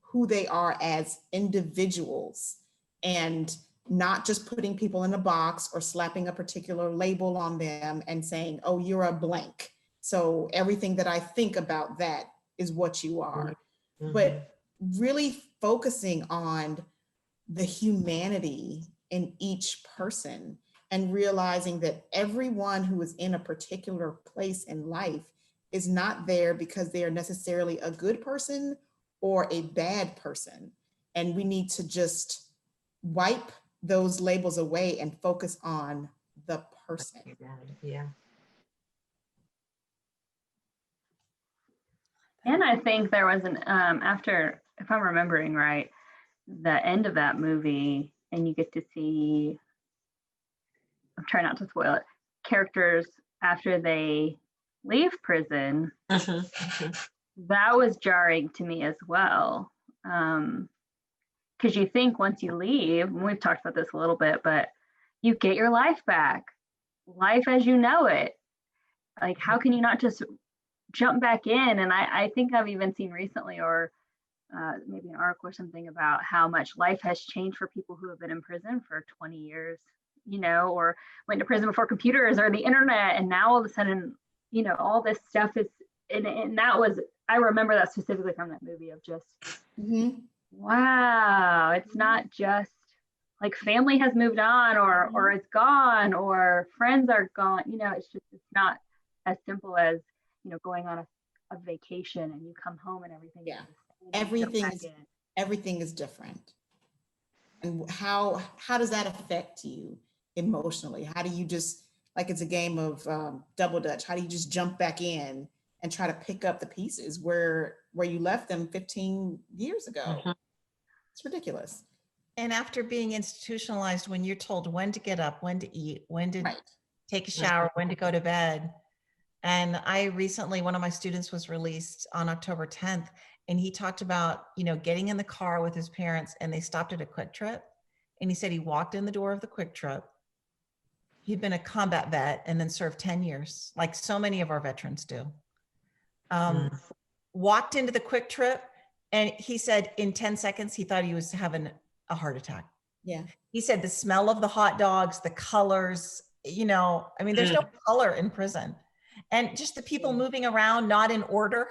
Speaker 2: who they are as individuals and not just putting people in a box or slapping a particular label on them and saying, oh, you're a blank. So everything that I think about that is what you are. But really focusing on the humanity in each person and realizing that everyone who is in a particular place in life is not there because they are necessarily a good person or a bad person. And we need to just wipe those labels away and focus on the person.
Speaker 4: Yeah.
Speaker 1: And I think there was an, after, if I'm remembering right, the end of that movie, and you get to see, I'm trying not to spoil it, characters after they leave prison. That was jarring to me as well. Because you think once you leave, and we've talked about this a little bit, but you get your life back, life as you know it. Like, how can you not just jump back in? And I think I've even seen recently, or maybe an article or something, about how much life has changed for people who have been in prison for 20 years, you know, or went to prison before computers or the internet. And now all of a sudden, you know, all this stuff is, and that was, I remember that specifically from that movie of just, wow, it's not just like family has moved on or it's gone or friends are gone, you know, it's not as simple as, you know, going on a vacation and you come home and everything.
Speaker 2: Yeah. Everything is different. And how does that affect you emotionally? How do you just, like it's a game of double dutch, how do you just jump back in and try to pick up the pieces where you left them 15 years ago? It's ridiculous.
Speaker 3: And after being institutionalized, when you're told when to get up, when to eat, when to take a shower, when to go to bed. And I recently, one of my students was released on October 10th, and he talked about, you know, getting in the car with his parents and they stopped at a Quick Trip. And he said he walked in the door of the Quick Trip He'd been a combat vet and then served 10 years, like so many of our veterans do. Walked into the Quick Trip, and he said in 10 seconds, he thought he was having a heart attack.
Speaker 2: Yeah.
Speaker 3: He said the smell of the hot dogs, the colors, you know, I mean, there's no color in prison. And just the people moving around, not in order,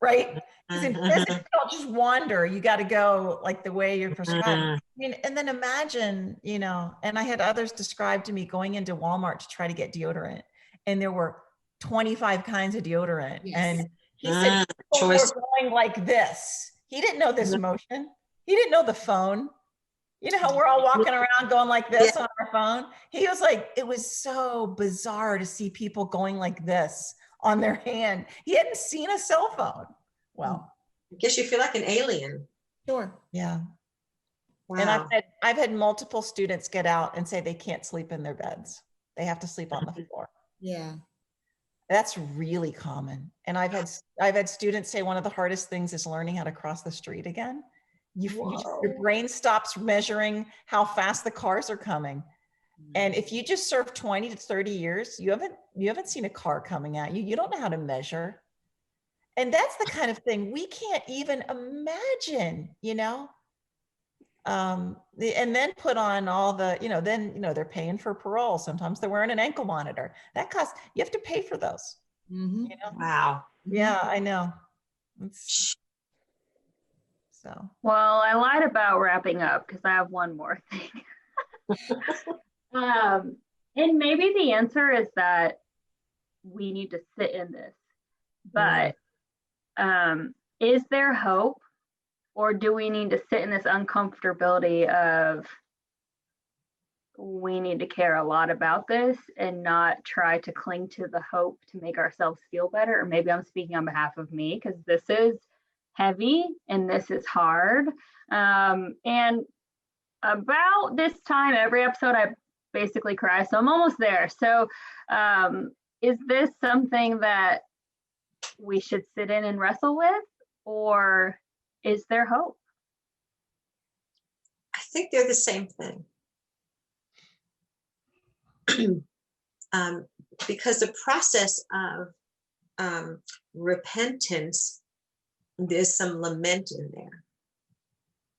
Speaker 3: right? Because in prison, you don't just wander. You got to go like the way you're prescribed. I mean, and then imagine, you know, and I had others describe to me going into Walmart to try to get deodorant, and there were 25 kinds of deodorant.
Speaker 2: Yes.
Speaker 3: And he said people were going like this. He didn't know this motion. He didn't know the phone. You know how we're all walking around going like this on our phone? He was like, it was so bizarre to see people going like this on their hand. He hadn't seen a cell phone. Well,
Speaker 4: I guess you feel like an alien.
Speaker 2: Sure.
Speaker 3: yeah.
Speaker 4: Wow.
Speaker 3: And I've had multiple students get out and say they can't sleep in their beds. They have to sleep on the floor.
Speaker 2: Yeah.
Speaker 3: That's really common. And I've had students say one of the hardest things is learning how to cross the street again. Your brain stops measuring how fast the cars are coming. And if you just serve 20 to 30 years, you haven't seen a car coming at you. You don't know how to measure. And that's the kind of thing we can't even imagine, you know? And then put on all the, they're paying for parole. Sometimes they're wearing an ankle monitor. That costs, you have to pay for those.
Speaker 2: Mm-hmm.
Speaker 3: You know?
Speaker 4: Wow.
Speaker 3: Yeah, I know. So.
Speaker 1: Well, I lied about wrapping up because I have one more thing. And maybe the answer is that we need to sit in this. But is there hope? Or do we need to sit in this uncomfortability of we need to care a lot about this and not try to cling to the hope to make ourselves feel better? Or maybe I'm speaking on behalf of me because this is heavy and this is hard. And about this time, every episode, I basically cry. So I'm almost there. So is this something that we should sit in and wrestle with? Or is there hope?
Speaker 4: I think they're the same thing. Because the process of repentance, there's some lament in there.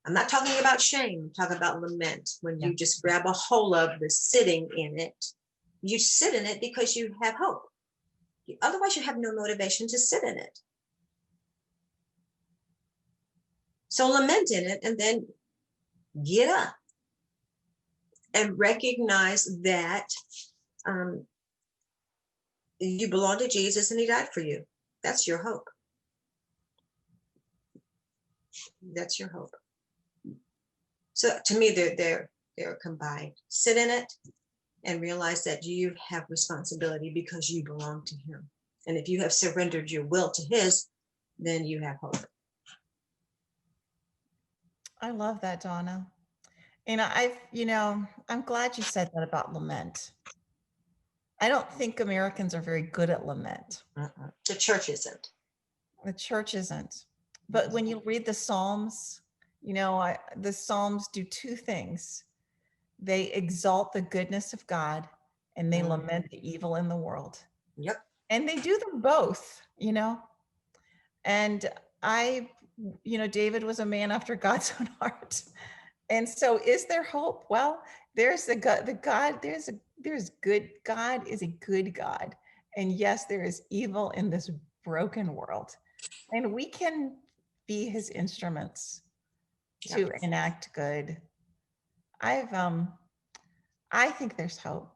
Speaker 4: I'm not talking about shame, I'm talking about lament. When you just grab a hold of the sitting in it, you sit in it because you have hope. Otherwise, you have no motivation to sit in it. So lament in it and then get up and recognize that you belong to Jesus and he died for you. That's your hope. That's your hope. So to me, they're combined. Sit in it and realize that you have responsibility because you belong to him. And if you have surrendered your will to his, then you have hope.
Speaker 3: I love that, Donna. And I'm glad you said that about lament. I don't think Americans are very good at lament.
Speaker 4: The church isn't.
Speaker 3: The church isn't. But when you read the Psalms, the Psalms do two things. They exalt the goodness of God and they lament the evil in the world.
Speaker 4: Yep.
Speaker 3: And they do them both, And David was a man after God's own heart. And so is there hope? Well, there's God is a good God. And yes, there is evil in this broken world. And we can be his instruments to enact good. I think there's hope,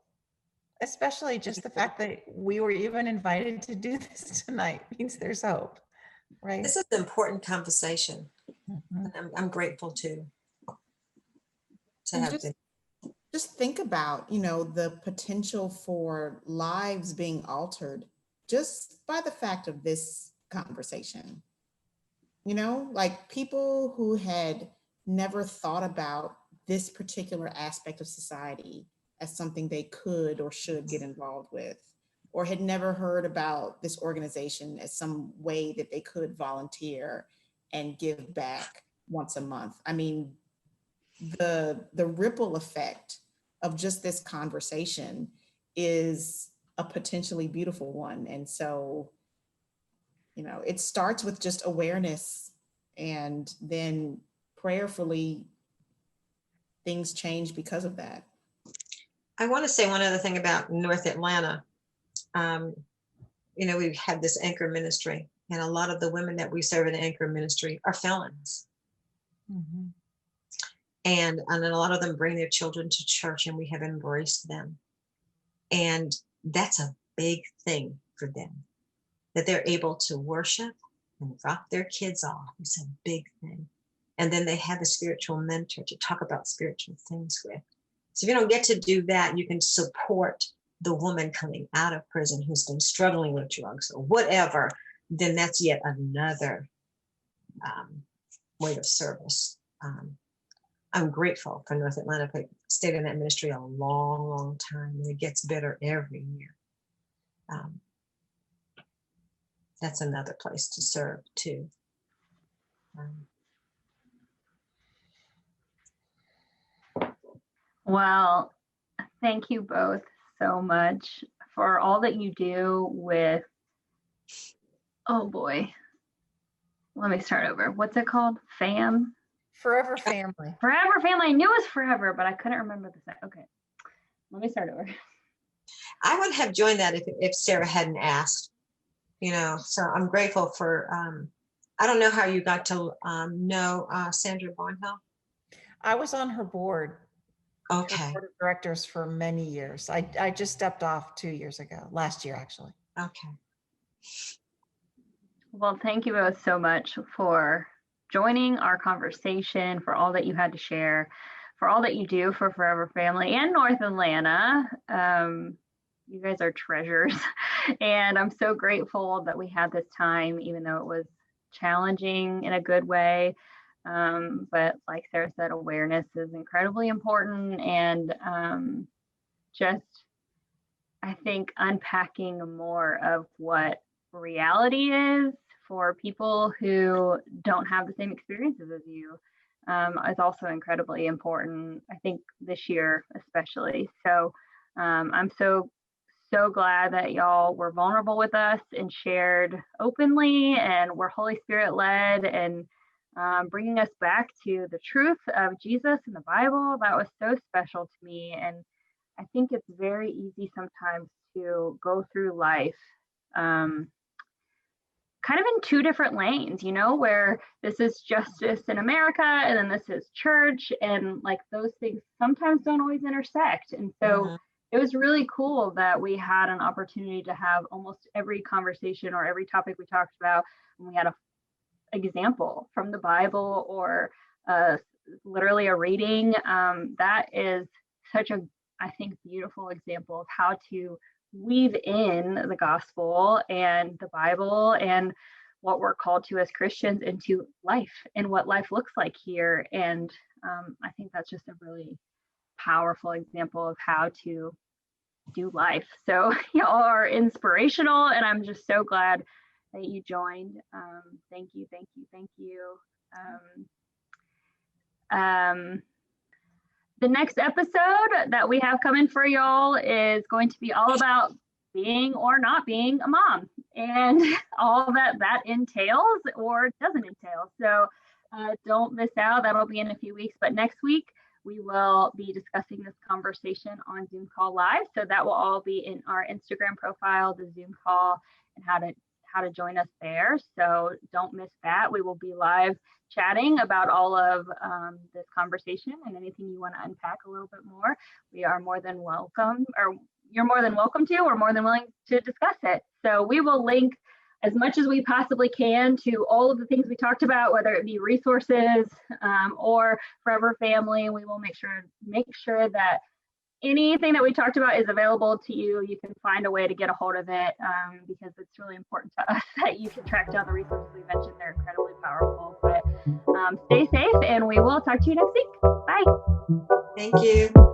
Speaker 3: especially just the fact that we were even invited to do this tonight means there's hope, right?
Speaker 4: This is an important conversation. And I'm grateful to have been.
Speaker 2: Just think about, the potential for lives being altered just by the fact of this conversation. Like people who had never thought about this particular aspect of society as something they could or should get involved with, or had never heard about this organization as some way that they could volunteer and give back once a month. I mean, the ripple effect of just this conversation is a potentially beautiful one. And so, it starts with just awareness, and then prayerfully things change because of that.
Speaker 4: I want to say one other thing about North Atlanta. We've had this anchor ministry, and a lot of the women that we serve in the anchor ministry are felons.
Speaker 3: Mm-hmm.
Speaker 4: And then a lot of them bring their children to church, and we have embraced them. And that's a big thing for them, that they're able to worship and drop their kids off. It's a big thing. And then they have a spiritual mentor to talk about spiritual things with. So if you don't get to do that, you can support the woman coming out of prison who's been struggling with drugs or whatever. Then that's yet another way of service. I'm grateful for North Atlanta. I stayed in that ministry a long, long time, and it gets better every year. That's another place to serve too.
Speaker 1: Well, thank you both so much for all that you do with, oh boy, let me start over. What's it called?
Speaker 3: Forever Family.
Speaker 1: Forever Family. I knew it was forever, but I couldn't remember the second. Okay, let me start over.
Speaker 4: I would have joined that if Sarah hadn't asked, so I'm grateful for, I don't know how you got to know Sandra Barnhill.
Speaker 3: I was on her board.
Speaker 4: Okay.
Speaker 3: Her board of directors for many years. I just stepped off 2 years ago, last year actually.
Speaker 4: Okay.
Speaker 1: Well, thank you both so much for joining our conversation, for all that you had to share, for all that you do for Forever Family and North Atlanta. You guys are treasures. And I'm so grateful that we had this time, even though it was challenging in a good way. But like Sarah said, awareness is incredibly important. And I think unpacking more of what reality is for people who don't have the same experiences as you is also incredibly important, I think this year especially. So I'm so glad that y'all were vulnerable with us and shared openly, and were Holy Spirit led, and bringing us back to the truth of Jesus and the Bible. That was so special to me. And I think it's very easy sometimes to go through life kind of in two different lanes, where this is justice in America and then this is church, and like those things sometimes don't always intersect. And so it was really cool that we had an opportunity to have almost every conversation or every topic we talked about, and we had an example from the Bible or literally a reading. That is such a, I think, beautiful example of how to weave in the gospel and the Bible and what we're called to as Christians into life and what life looks like here. And I think that's just a really powerful example of how to do life. So y'all are inspirational, and I'm just so glad that you joined. Thank you. The next episode that we have coming for y'all is going to be all about being or not being a mom, and all that entails or doesn't entail. So don't miss out. That'll be in a few weeks. But next week, we will be discussing this conversation on Zoom Call Live. So that will all be in our Instagram profile, the Zoom call, and how to join us there. So don't miss that. We will be live chatting about all of this conversation, and anything you want to unpack a little bit more, we are more than welcome, or you're more than welcome to, or more than willing to discuss it. So we will link as much as we possibly can to all of the things we talked about, whether it be resources or Forever Family. We will make sure that anything that we talked about is available to you. You can find a way to get a hold of it, because it's really important to us that you can track down the resources we mentioned. They're incredibly powerful. But stay safe, and we will talk to you next week. Bye.
Speaker 4: Thank you.